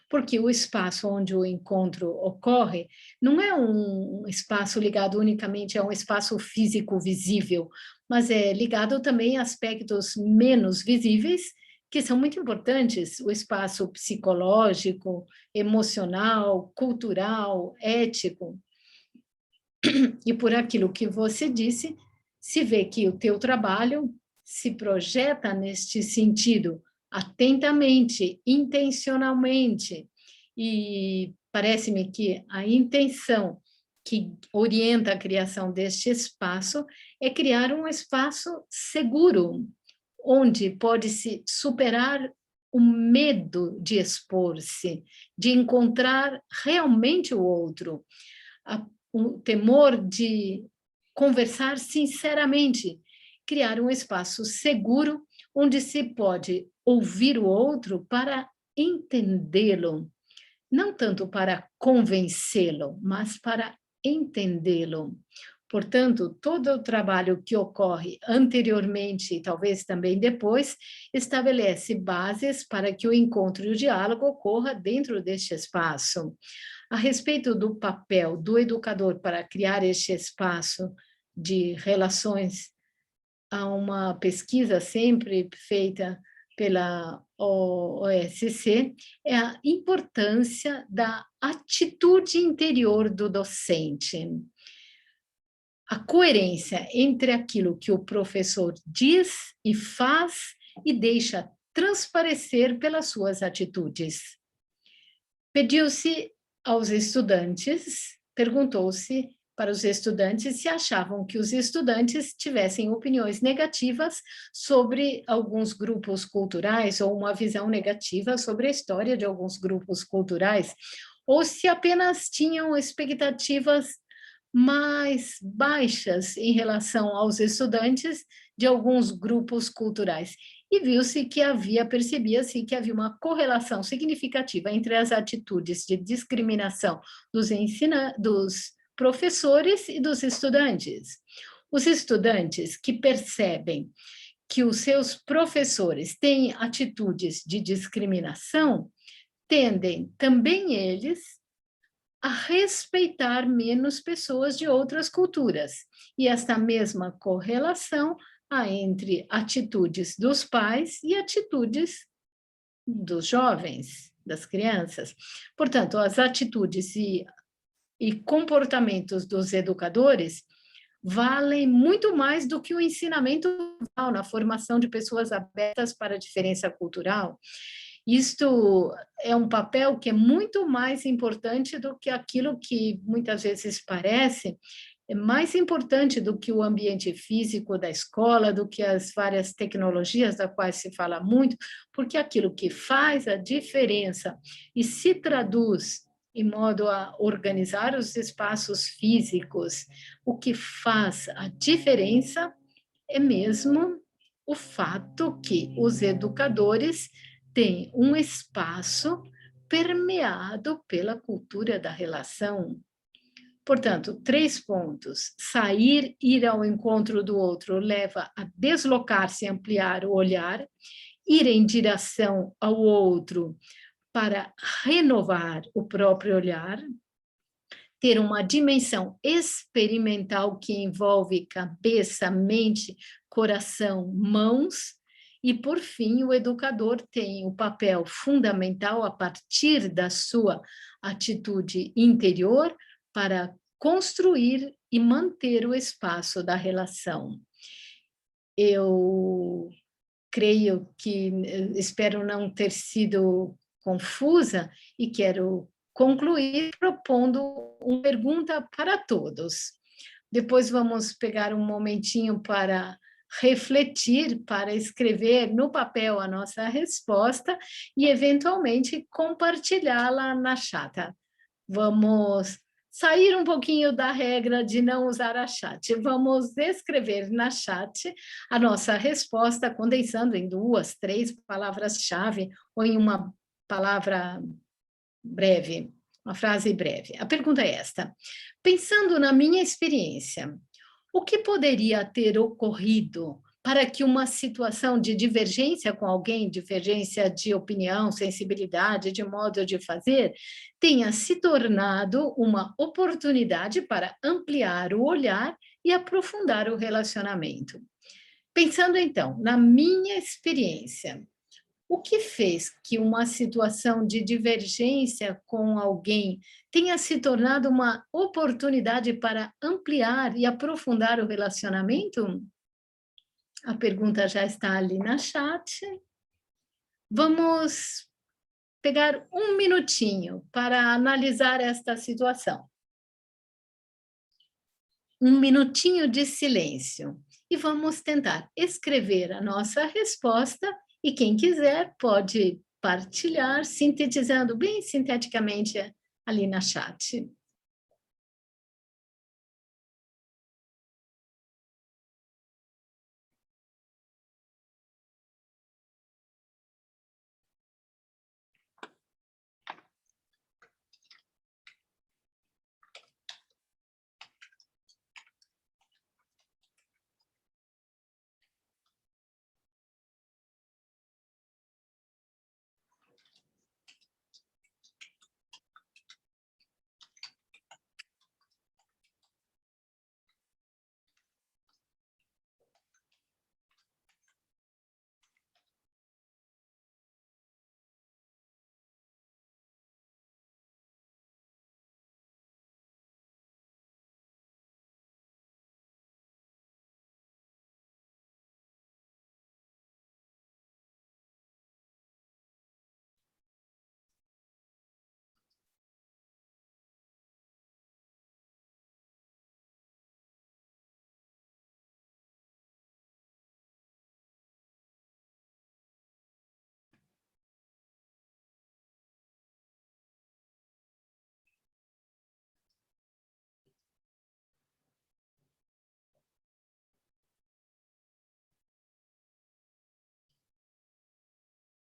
Porque o espaço onde o encontro ocorre não é um espaço ligado unicamente a um espaço físico visível, mas é ligado também a aspectos menos visíveis, que são muito importantes, o espaço psicológico, emocional, cultural, ético. E por aquilo que você disse, se vê que o teu trabalho se projeta neste sentido, atentamente, intencionalmente, e parece-me que a intenção que orienta a criação deste espaço é criar um espaço seguro, onde pode-se superar o medo de expor-se, de encontrar realmente o outro, o temor de conversar sinceramente, criar um espaço seguro onde se pode ouvir o outro para entendê-lo, não tanto para convencê-lo, mas para entendê-lo. Portanto, todo o trabalho que ocorre anteriormente e talvez também depois, estabelece bases para que o encontro e o diálogo ocorra dentro deste espaço. A respeito do papel do educador para criar este espaço de relações, há uma pesquisa sempre feita pela OSC, é a importância da atitude interior do docente. A coerência entre aquilo que o professor diz e faz e deixa transparecer pelas suas atitudes. Pediu-se aos estudantes, perguntou-se para os estudantes se achavam que os estudantes tivessem opiniões negativas sobre alguns grupos culturais ou uma visão negativa sobre a história de alguns grupos culturais, ou se apenas tinham expectativas mais baixas em relação aos estudantes de alguns grupos culturais. E viu-se que percebia-se que havia uma correlação significativa entre as atitudes de discriminação dos professores e dos estudantes. Os estudantes que percebem que os seus professores têm atitudes de discriminação, tendem também eles a respeitar menos pessoas de outras culturas. E esta mesma correlação há entre atitudes dos pais e atitudes dos jovens, das crianças. Portanto, as atitudes e comportamentos dos educadores valem muito mais do que o ensinamento na formação de pessoas abertas para a diferença cultural. Isto é um papel que é muito mais importante do que aquilo que muitas vezes parece, é mais importante do que o ambiente físico da escola, do que as várias tecnologias das quais se fala muito, porque aquilo que faz a diferença e se traduz em modo a organizar os espaços físicos, o que faz a diferença é mesmo o fato que os educadores têm um espaço permeado pela cultura da relação. Portanto, 3 pontos. Sair, ir ao encontro do outro leva a deslocar-se, ampliar o olhar, ir em direção ao outro para renovar o próprio olhar, ter uma dimensão experimental que envolve cabeça, mente, coração, mãos, e, por fim, o educador tem o papel fundamental, a partir da sua atitude interior, para construir e manter o espaço da relação. Eu creio que, espero não ter sido confusa, e quero concluir propondo uma pergunta para todos. Depois vamos pegar um momentinho para refletir, para escrever no papel a nossa resposta e, eventualmente, compartilhá-la na chata. Vamos sair um pouquinho da regra de não usar a chat. Vamos escrever na chat a nossa resposta, condensando em 2, 3 palavras-chave ou em uma palavra breve, uma frase breve. A pergunta é esta: pensando na minha experiência, o que poderia ter ocorrido para que uma situação de divergência com alguém, divergência de opinião, sensibilidade, de modo de fazer, tenha se tornado uma oportunidade para ampliar o olhar e aprofundar o relacionamento? Pensando, então, na minha experiência, o que fez que uma situação de divergência com alguém tenha se tornado uma oportunidade para ampliar e aprofundar o relacionamento? A pergunta já está ali na chat. Vamos pegar um minutinho para analisar esta situação. Um minutinho de silêncio. E vamos tentar escrever a nossa resposta, e quem quiser pode partilhar, sintetizando bem sinteticamente ali na chat.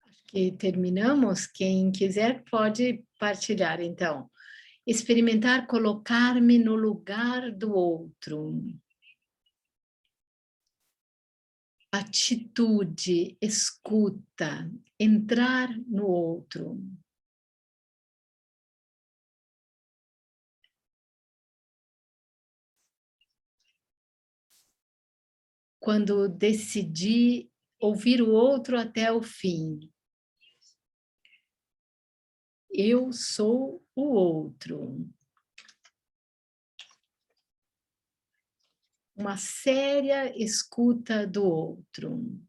Acho que terminamos. Quem quiser pode partilhar, então. Experimentar colocar-me no lugar do outro. Atitude, escuta, entrar no outro. Quando decidi ouvir o outro até o fim. Eu sou o outro. Uma séria escuta do outro.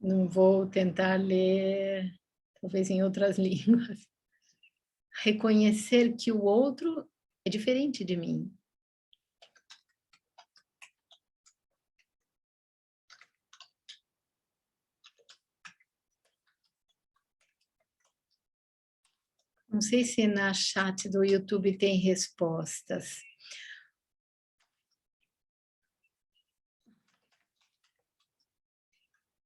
Não vou tentar ler, talvez em outras línguas. Reconhecer que o outro é diferente de mim. Não sei se na chat do YouTube tem respostas.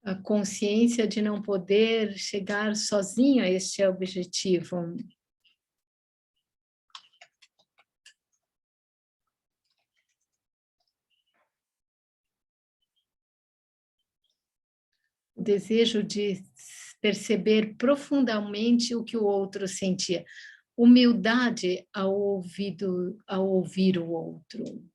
A consciência de não poder chegar sozinho a este objetivo. O desejo de perceber profundamente o que o outro sentia. Humildade ao ouvir o outro.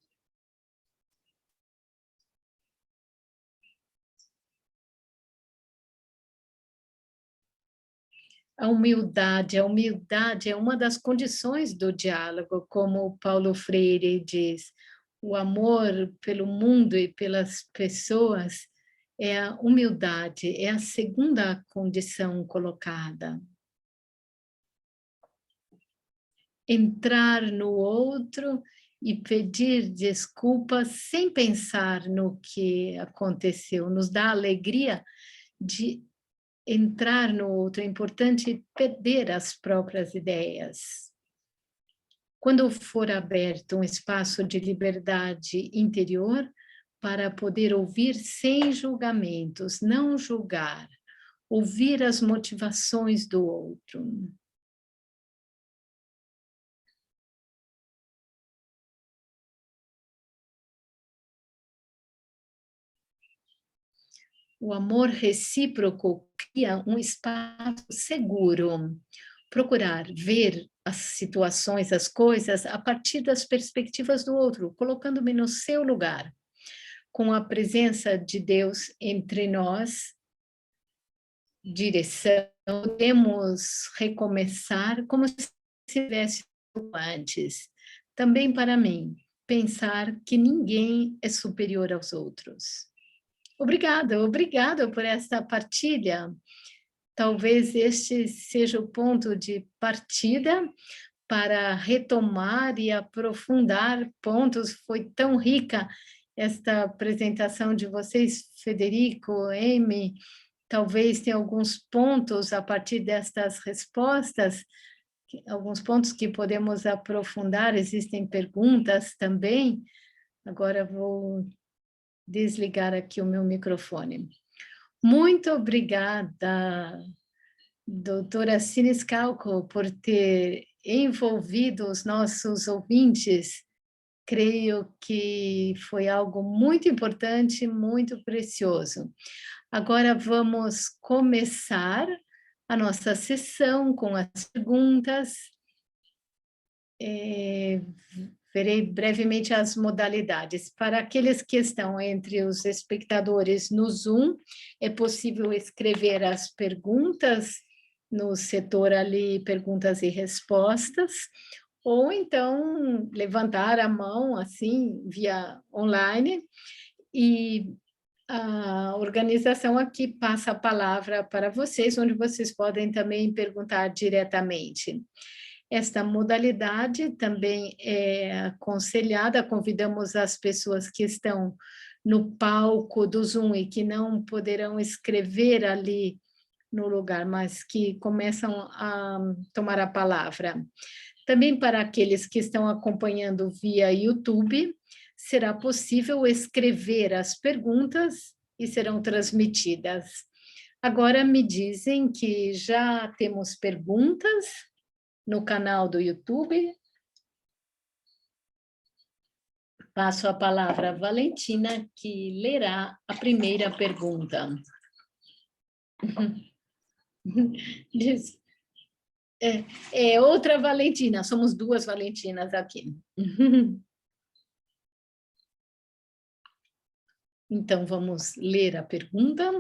A humildade é uma das condições do diálogo, como Paulo Freire diz. O amor pelo mundo e pelas pessoas é a humildade, é a segunda condição colocada. Entrar no outro e pedir desculpas sem pensar no que aconteceu, nos dá alegria de entrar no outro, é importante perder as próprias ideias. Quando for aberto um espaço de liberdade interior, para poder ouvir sem julgamentos, não julgar, ouvir as motivações do outro. O amor recíproco cria um espaço seguro. Procurar ver as situações, as coisas, a partir das perspectivas do outro, colocando-me no seu lugar. Com a presença de Deus entre nós, direção, podemos recomeçar como se tivesse antes. Também para mim, pensar que ninguém é superior aos outros. Obrigada por esta partilha. Talvez este seja o ponto de partida para retomar e aprofundar pontos. Foi tão rica esta apresentação de vocês, Federico, Amy. Talvez tenha alguns pontos a partir destas respostas, alguns pontos que podemos aprofundar. Existem perguntas também. Agora vou desligar aqui o meu microfone. Muito obrigada, doutora Siniscalco, por ter envolvido os nossos ouvintes. Creio que foi algo muito importante, muito precioso. Agora vamos começar a nossa sessão com as perguntas. Verei brevemente as modalidades. Para aqueles que estão entre os espectadores no Zoom, é possível escrever as perguntas no setor ali, perguntas e respostas, ou então levantar a mão, assim, via online, e a organização aqui passa a palavra para vocês, onde vocês podem também perguntar diretamente. Esta modalidade também é aconselhada, convidamos as pessoas que estão no palco do Zoom e que não poderão escrever ali no lugar, mas que começam a tomar a palavra. Também para aqueles que estão acompanhando via YouTube, será possível escrever as perguntas e serão transmitidas. Agora me dizem que já temos perguntas no canal do YouTube. Passo a palavra a Valentina, que lerá a primeira pergunta. Diz, outra Valentina, somos duas Valentinas aqui. Então, vamos ler a pergunta.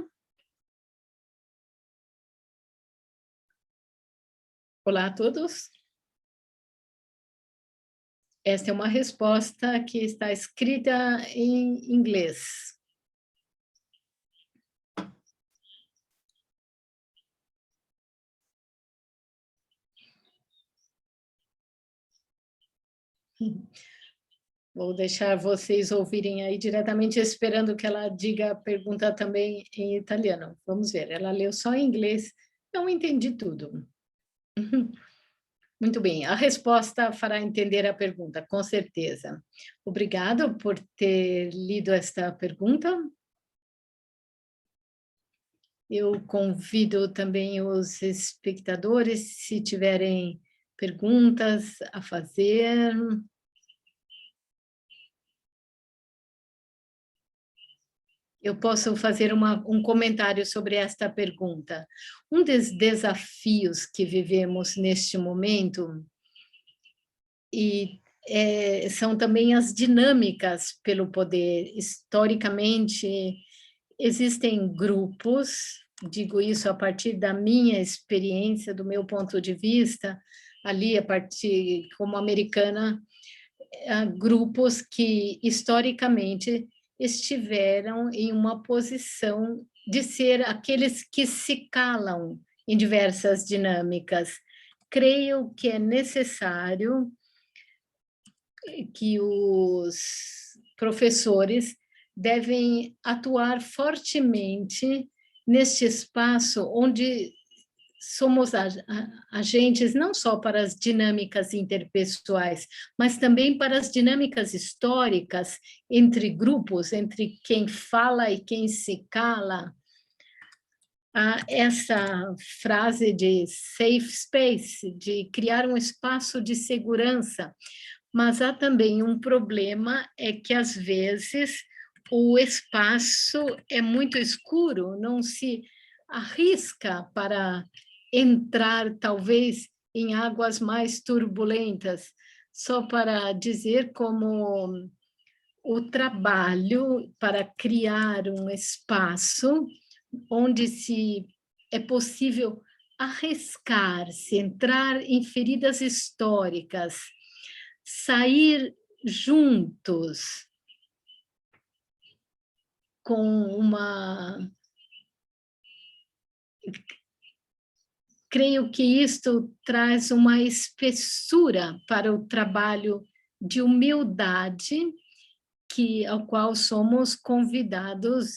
Olá a todos. Esta é uma resposta que está escrita em inglês. Vou deixar vocês ouvirem aí diretamente, esperando que ela diga a pergunta também em italiano. Vamos ver, ela leu só em inglês, não entendi tudo. Muito bem, a resposta fará entender a pergunta, com certeza. Obrigado por ter lido esta pergunta. Eu convido também os espectadores, se tiverem perguntas a fazer. Eu posso fazer um comentário sobre esta pergunta. Um dos desafios que vivemos neste momento são também as dinâmicas pelo poder. Historicamente, existem grupos, digo isso a partir da minha experiência, do meu ponto de vista, ali a partir como americana, grupos que historicamente estiveram em uma posição de ser aqueles que se calam em diversas dinâmicas. Creio que é necessário que os professores devem atuar fortemente neste espaço onde somos agentes não só para as dinâmicas interpessoais, mas também para as dinâmicas históricas entre grupos, entre quem fala e quem se cala. Essa frase de safe space, de criar um espaço de segurança, mas há também um problema, é que às vezes o espaço é muito escuro, não se arrisca para entrar, talvez, em águas mais turbulentas, só para dizer como o trabalho para criar um espaço onde é possível arriscar-se, entrar em feridas históricas, sair juntos com uma... Creio que isto traz uma espessura para o trabalho de humildade ao qual somos convidados,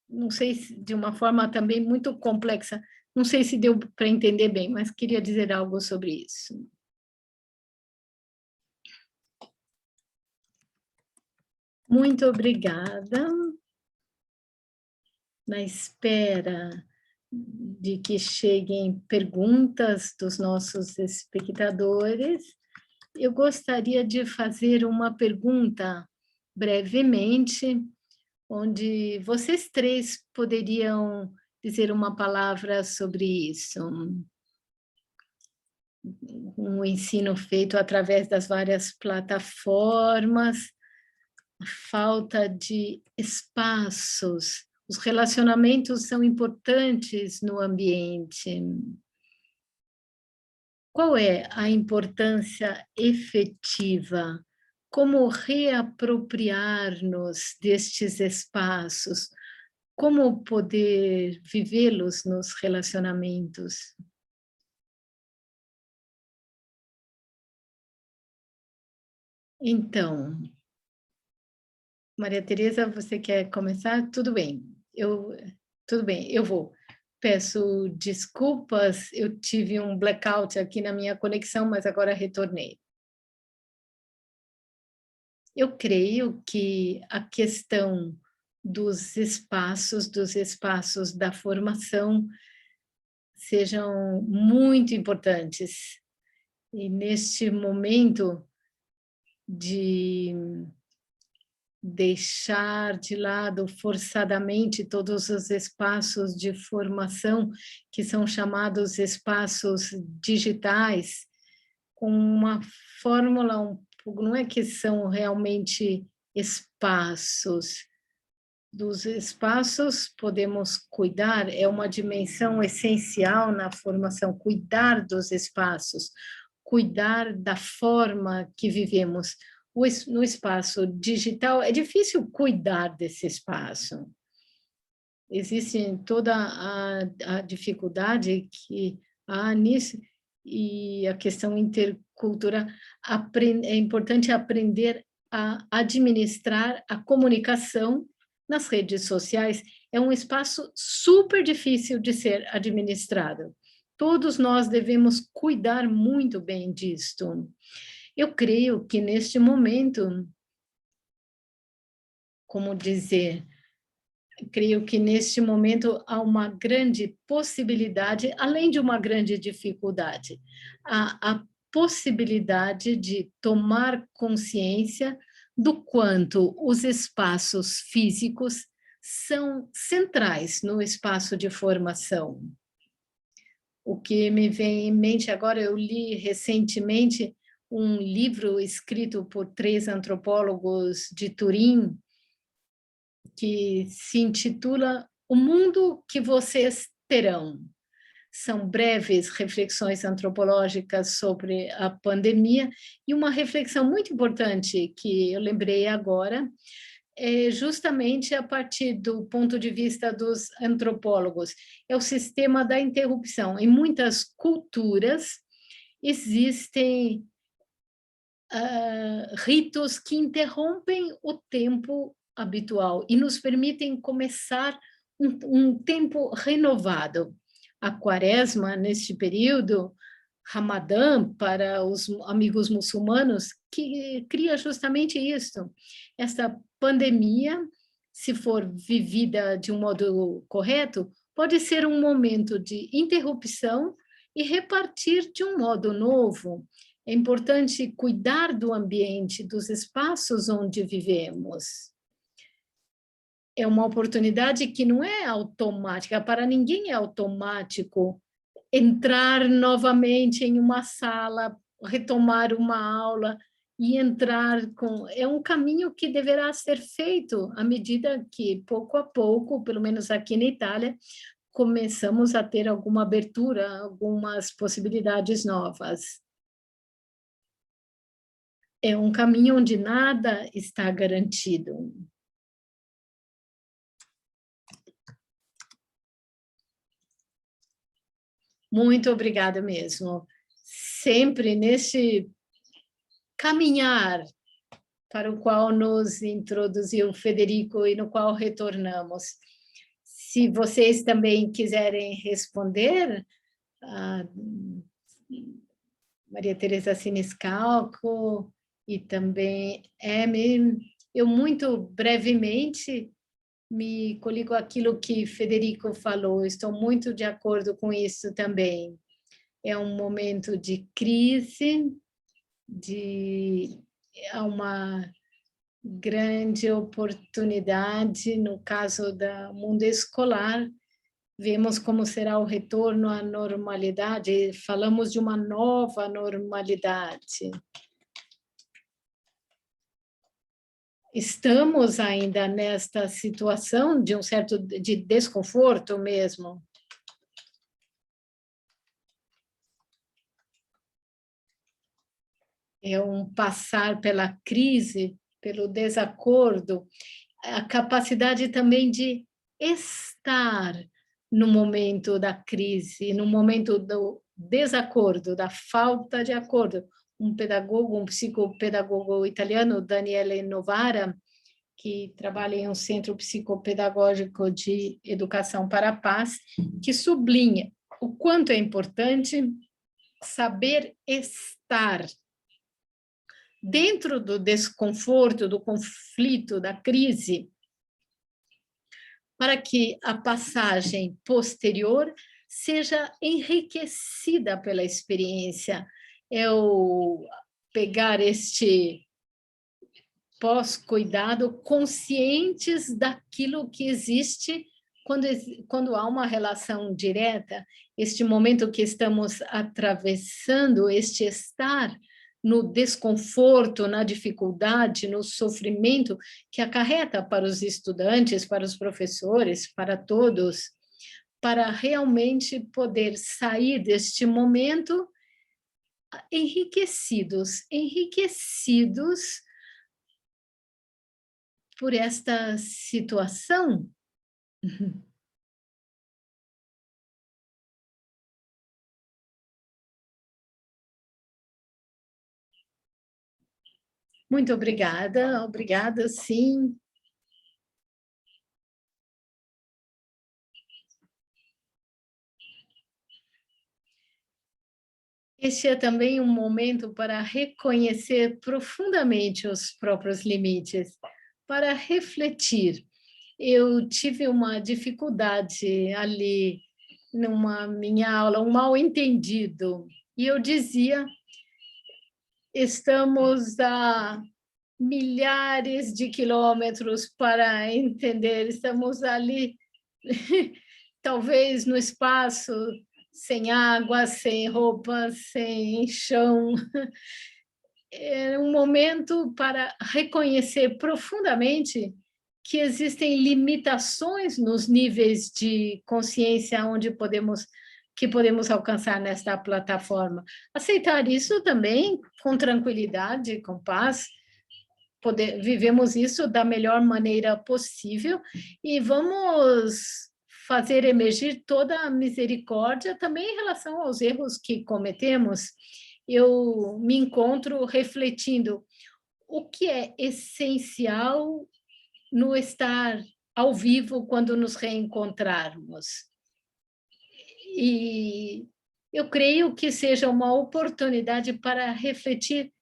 não sei se de uma forma também muito complexa, não sei se deu para entender bem, mas queria dizer algo sobre isso. Muito obrigada. Na espera de que cheguem perguntas dos nossos espectadores, eu gostaria de fazer uma pergunta brevemente, onde vocês três poderiam dizer uma palavra sobre isso. Um ensino feito através das várias plataformas, falta de espaços. Os relacionamentos são importantes no ambiente. Qual é a importância efetiva? Como reapropriar-nos destes espaços? Como poder vivê-los nos relacionamentos? Então, Maria Tereza, você quer começar? Tudo bem, eu vou. Peço desculpas, eu tive um blackout aqui na minha conexão, mas agora retornei. Eu creio que a questão dos espaços da formação sejam muito importantes. E neste momento de deixar de lado forçadamente todos os espaços de formação, que são chamados espaços digitais, com uma fórmula, não é que são realmente espaços. Dos espaços podemos cuidar, é uma dimensão essencial na formação, cuidar dos espaços, cuidar da forma que vivemos. No espaço digital, é difícil cuidar desse espaço. Existe toda a dificuldade que há nisso, e a questão intercultural. É importante aprender a administrar a comunicação nas redes sociais. É um espaço super difícil de ser administrado, todos nós devemos cuidar muito bem disto. Eu creio que neste momento, como dizer, creio que neste momento há uma grande possibilidade, além de uma grande dificuldade, a possibilidade de tomar consciência do quanto os espaços físicos são centrais no espaço de formação. O que me vem em mente agora, eu li recentemente um livro escrito por 3 antropólogos de Turim, que se intitula O Mundo que Vocês Terão. São breves reflexões antropológicas sobre a pandemia, e uma reflexão muito importante que eu lembrei agora, é justamente a partir do ponto de vista dos antropólogos, é o sistema da interrupção. Em muitas culturas existem ritos que interrompem o tempo habitual e nos permitem começar um tempo renovado. A quaresma, neste período, Ramadã, para os amigos muçulmanos, que cria justamente isso. Essa pandemia, se for vivida de um modo correto, pode ser um momento de interrupção e repartir de um modo novo. É importante cuidar do ambiente, dos espaços onde vivemos. É uma oportunidade que não é automática, para ninguém é automático entrar novamente em uma sala, retomar uma aula e entrar com... É um caminho que deverá ser feito à medida que, pouco a pouco, pelo menos aqui na Itália, começamos a ter alguma abertura, algumas possibilidades novas. É um caminho onde nada está garantido. Muito obrigada mesmo. Sempre nesse caminhar para o qual nos introduziu Federico e no qual retornamos. Se vocês também quiserem responder, a Maria Teresa Siniscalco e também Amy, eu muito brevemente me coligo aquilo que Federico falou, estou muito de acordo com isso também. É um momento de crise, há uma grande oportunidade, no caso do mundo escolar, vemos como será o retorno à normalidade, falamos de uma nova normalidade. Estamos ainda nesta situação de um certo de desconforto mesmo. É um passar pela crise, pelo desacordo, a capacidade também de estar no momento da crise, no momento do desacordo, da falta de acordo. Um pedagogo, um psicopedagogo italiano, Daniele Novara, que trabalha em um centro psicopedagógico de educação para a paz, que sublinha o quanto é importante saber estar dentro do desconforto, do conflito, da crise, para que a passagem posterior seja enriquecida pela experiência. Eu pegar este pós-cuidado conscientes daquilo que existe quando há uma relação direta, este momento que estamos atravessando, este estar no desconforto, na dificuldade, no sofrimento que acarreta para os estudantes, para os professores, para todos, para realmente poder sair deste momento enriquecidos por esta situação. Muito obrigada, sim. Este é também um momento para reconhecer profundamente os próprios limites, para refletir. Eu tive uma dificuldade ali numa minha aula, um mal-entendido, e eu dizia: estamos a milhares de quilômetros para entender, estamos ali, talvez no espaço, sem água, sem roupa, sem chão. É um momento para reconhecer profundamente que existem limitações nos níveis de consciência que podemos alcançar nesta plataforma. Aceitar isso também com tranquilidade, com paz, vivemos isso da melhor maneira possível e vamos fazer emergir toda a misericórdia também em relação aos erros que cometemos. Eu me encontro refletindo o que é essencial no estar ao vivo quando nos reencontrarmos. E eu creio que seja uma oportunidade para refletir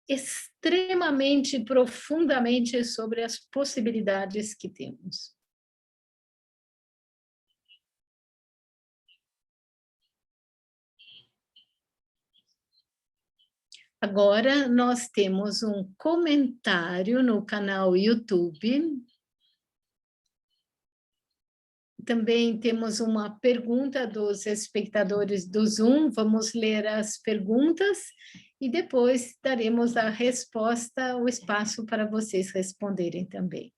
extremamente profundamente sobre as possibilidades que temos. Agora, nós temos um comentário no canal YouTube. Também temos uma pergunta dos espectadores do Zoom. Vamos ler as perguntas e depois daremos a resposta, o espaço para vocês responderem também.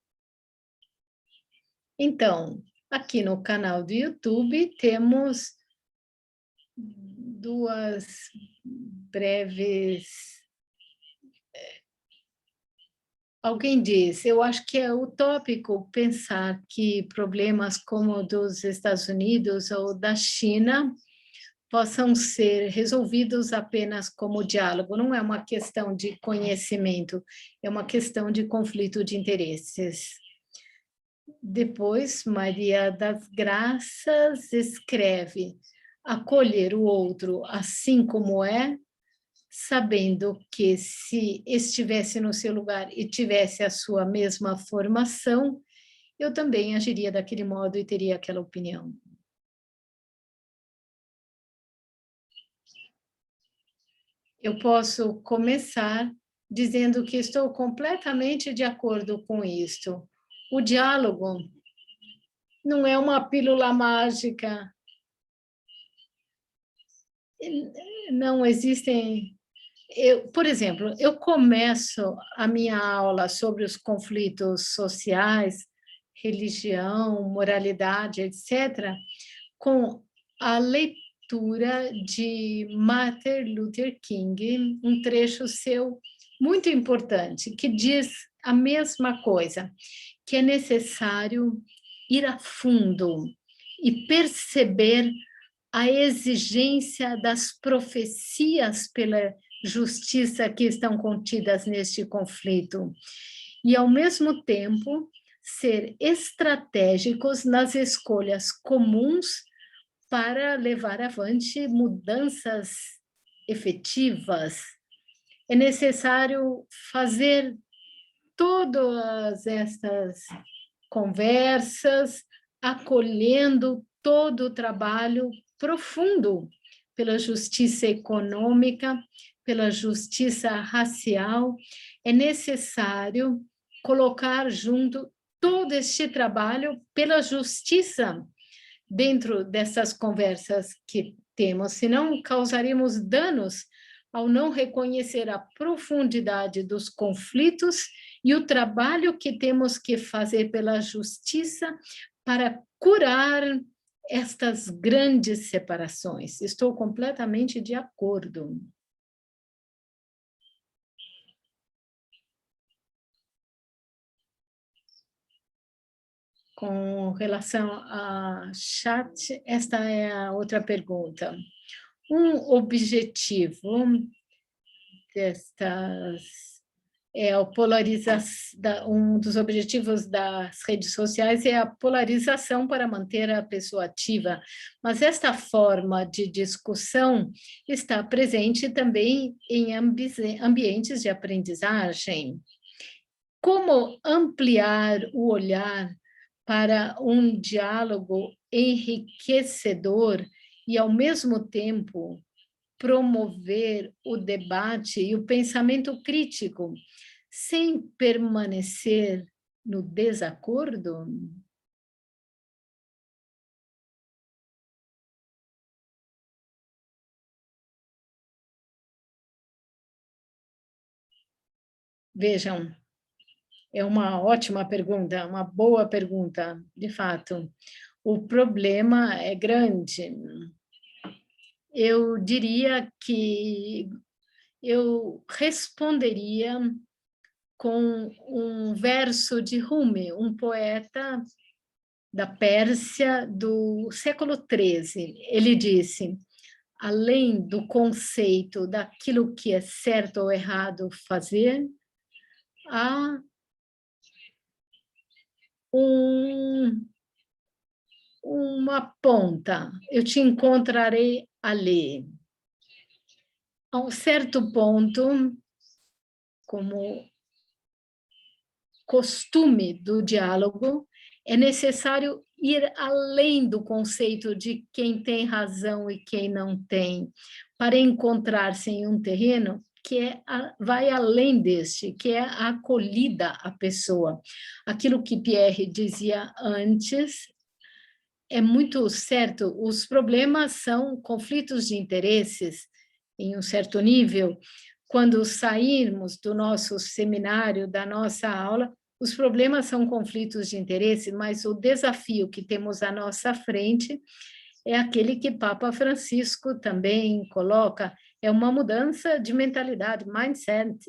Então, aqui no canal do YouTube temos duas breves. Alguém diz, eu acho que é utópico pensar que problemas como o dos Estados Unidos ou da China possam ser resolvidos apenas como diálogo. Não é uma questão de conhecimento, é uma questão de conflito de interesses. Depois, Maria das Graças escreve: acolher o outro assim como é, sabendo que se estivesse no seu lugar e tivesse a sua mesma formação, eu também agiria daquele modo e teria aquela opinião. Eu posso começar dizendo que estou completamente de acordo com isto. O diálogo não é uma pílula mágica. Não existem. Por exemplo, eu começo a minha aula sobre os conflitos sociais, religião, moralidade, etc., com a leitura de Martin Luther King, um trecho seu muito importante, que diz a mesma coisa, que é necessário ir a fundo e perceber a exigência das profecias pela justiça que estão contidas neste conflito. E, ao mesmo tempo, ser estratégicos nas escolhas comuns para levar avante mudanças efetivas. É necessário fazer todas estas conversas, acolhendo todo o trabalho profundo pela justiça econômica, pela justiça racial. É necessário colocar junto todo este trabalho pela justiça dentro dessas conversas que temos, senão causaríamos danos ao não reconhecer a profundidade dos conflitos e o trabalho que temos que fazer pela justiça para curar estas grandes separações. Estou completamente de acordo. Com relação a chat, esta é a outra pergunta. Um objetivo destas Um dos objetivos das redes sociais é a polarização para manter a pessoa ativa, mas esta forma de discussão está presente também em ambientes de aprendizagem. Como ampliar o olhar para um diálogo enriquecedor e, ao mesmo tempo, promover o debate e o pensamento crítico, sem permanecer no desacordo? Vejam, é uma ótima pergunta, uma boa pergunta, de fato. O problema é grande. Eu diria que eu responderia com um verso de Rumi, um poeta da Pérsia do século XIII. Ele disse: além do conceito daquilo que é certo ou errado fazer, há um, uma ponta. Eu te encontrarei ali. A um certo ponto, como costume do diálogo, é necessário ir além do conceito de quem tem razão e quem não tem, para encontrar-se em um terreno que vai além deste, que é a acolhida à pessoa. Aquilo que Pierre dizia antes é muito certo, os problemas são conflitos de interesses em um certo nível. Quando sairmos do nosso seminário, da nossa aula, os problemas são conflitos de interesse, mas o desafio que temos à nossa frente é aquele que Papa Francisco também coloca, é uma mudança de mentalidade, mindset.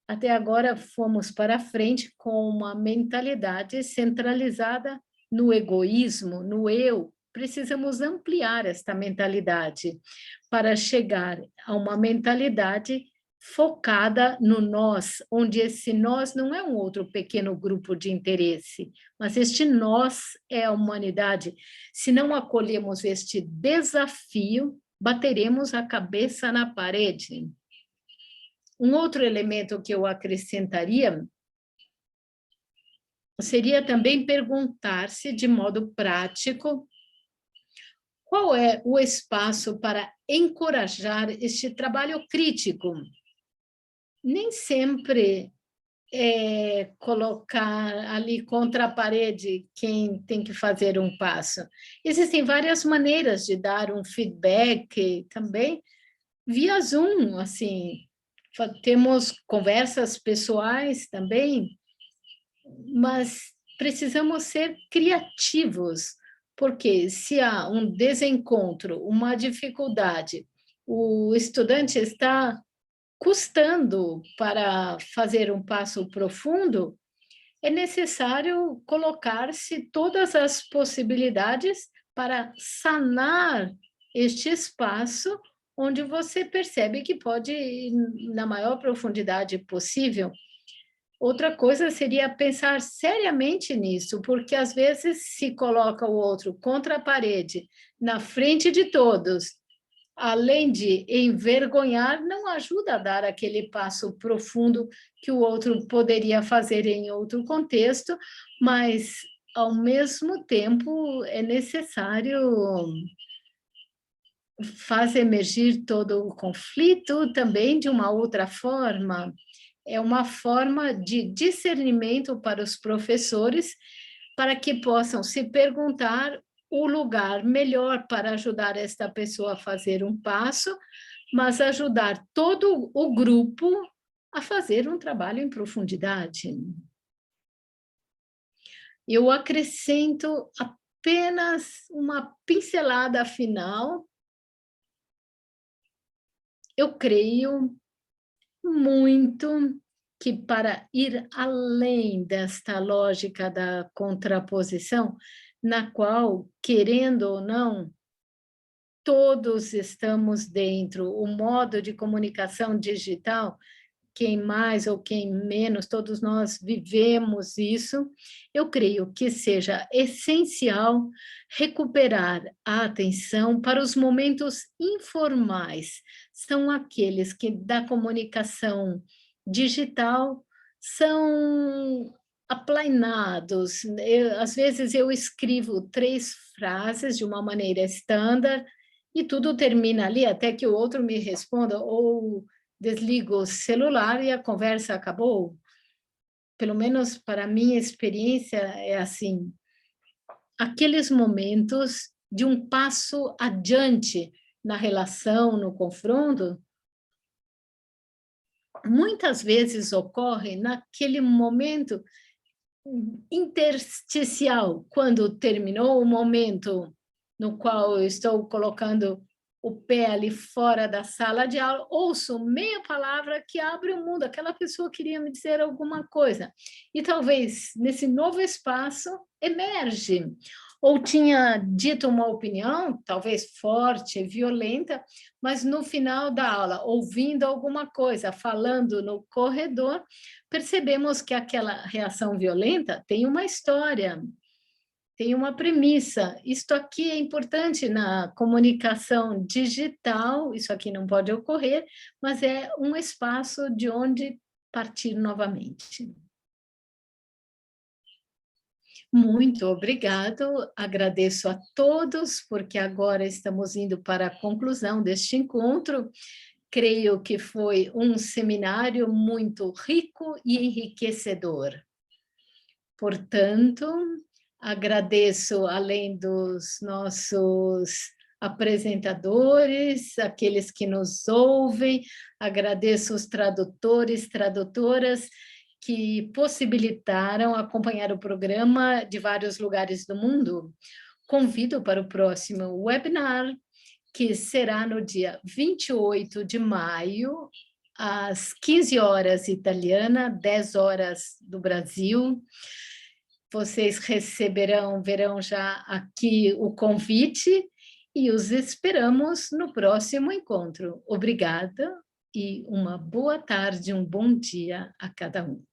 Até agora fomos para frente com uma mentalidade centralizada no egoísmo, no eu. Precisamos ampliar esta mentalidade para chegar a uma mentalidade focada no nós, onde esse nós não é um outro pequeno grupo de interesse, mas este nós é a humanidade. Se não acolhemos este desafio, bateremos a cabeça na parede. Um outro elemento que eu acrescentaria seria também perguntar-se de modo prático qual é o espaço para encorajar este trabalho crítico. Nem sempre é colocar ali contra a parede quem tem que fazer um passo. Existem várias maneiras de dar um feedback também via Zoom, assim, temos conversas pessoais também, mas precisamos ser criativos, porque se há um desencontro, uma dificuldade, o estudante está custando para fazer um passo profundo, é necessário colocar-se todas as possibilidades para sanar este espaço onde você percebe que pode ir na maior profundidade possível. Outra coisa seria pensar seriamente nisso, porque às vezes se coloca o outro contra a parede, na frente de todos, além de envergonhar, não ajuda a dar aquele passo profundo que o outro poderia fazer em outro contexto, mas, ao mesmo tempo, é necessário fazer emergir todo o conflito também de uma outra forma. É uma forma de discernimento para os professores, para que possam se perguntar o lugar melhor para ajudar esta pessoa a fazer um passo, mas ajudar todo o grupo a fazer um trabalho em profundidade. Eu acrescento apenas uma pincelada final. Eu creio muito que, para ir além desta lógica da contraposição, na qual, querendo ou não, todos estamos dentro, o modo de comunicação digital, quem mais ou quem menos, todos nós vivemos isso. Eu creio que seja essencial recuperar a atenção para os momentos informais. São aqueles que, da comunicação digital, são aplainados. Às vezes eu escrevo 3 frases de uma maneira estándar e tudo termina ali até que o outro me responda ou desligo o celular e a conversa acabou. Pelo menos para a minha experiência é assim. Aqueles momentos de um passo adiante na relação, no confronto, muitas vezes ocorre naquele momento intersticial, quando terminou o momento no qual eu estou colocando o pé ali fora da sala de aula, ouço meia palavra que abre o mundo, aquela pessoa queria me dizer alguma coisa. E talvez nesse novo espaço emerge, ou tinha dito uma opinião, talvez forte, violenta, mas no final da aula, ouvindo alguma coisa, falando no corredor, percebemos que aquela reação violenta tem uma história, tem uma premissa. Isto aqui é importante na comunicação digital, isso aqui não pode ocorrer, mas é um espaço de onde partir novamente. Muito obrigado, agradeço a todos, porque agora estamos indo para a conclusão deste encontro. Creio que foi um seminário muito rico e enriquecedor. Portanto, agradeço, além dos nossos apresentadores, aqueles que nos ouvem, agradeço os tradutores, tradutoras, que possibilitaram acompanhar o programa de vários lugares do mundo. Convido para o próximo webinar, que será no dia 28 de maio, às 15 horas italiana, 10 horas do Brasil. Vocês verão já aqui o convite e os esperamos no próximo encontro. Obrigada e uma boa tarde, um bom dia a cada um.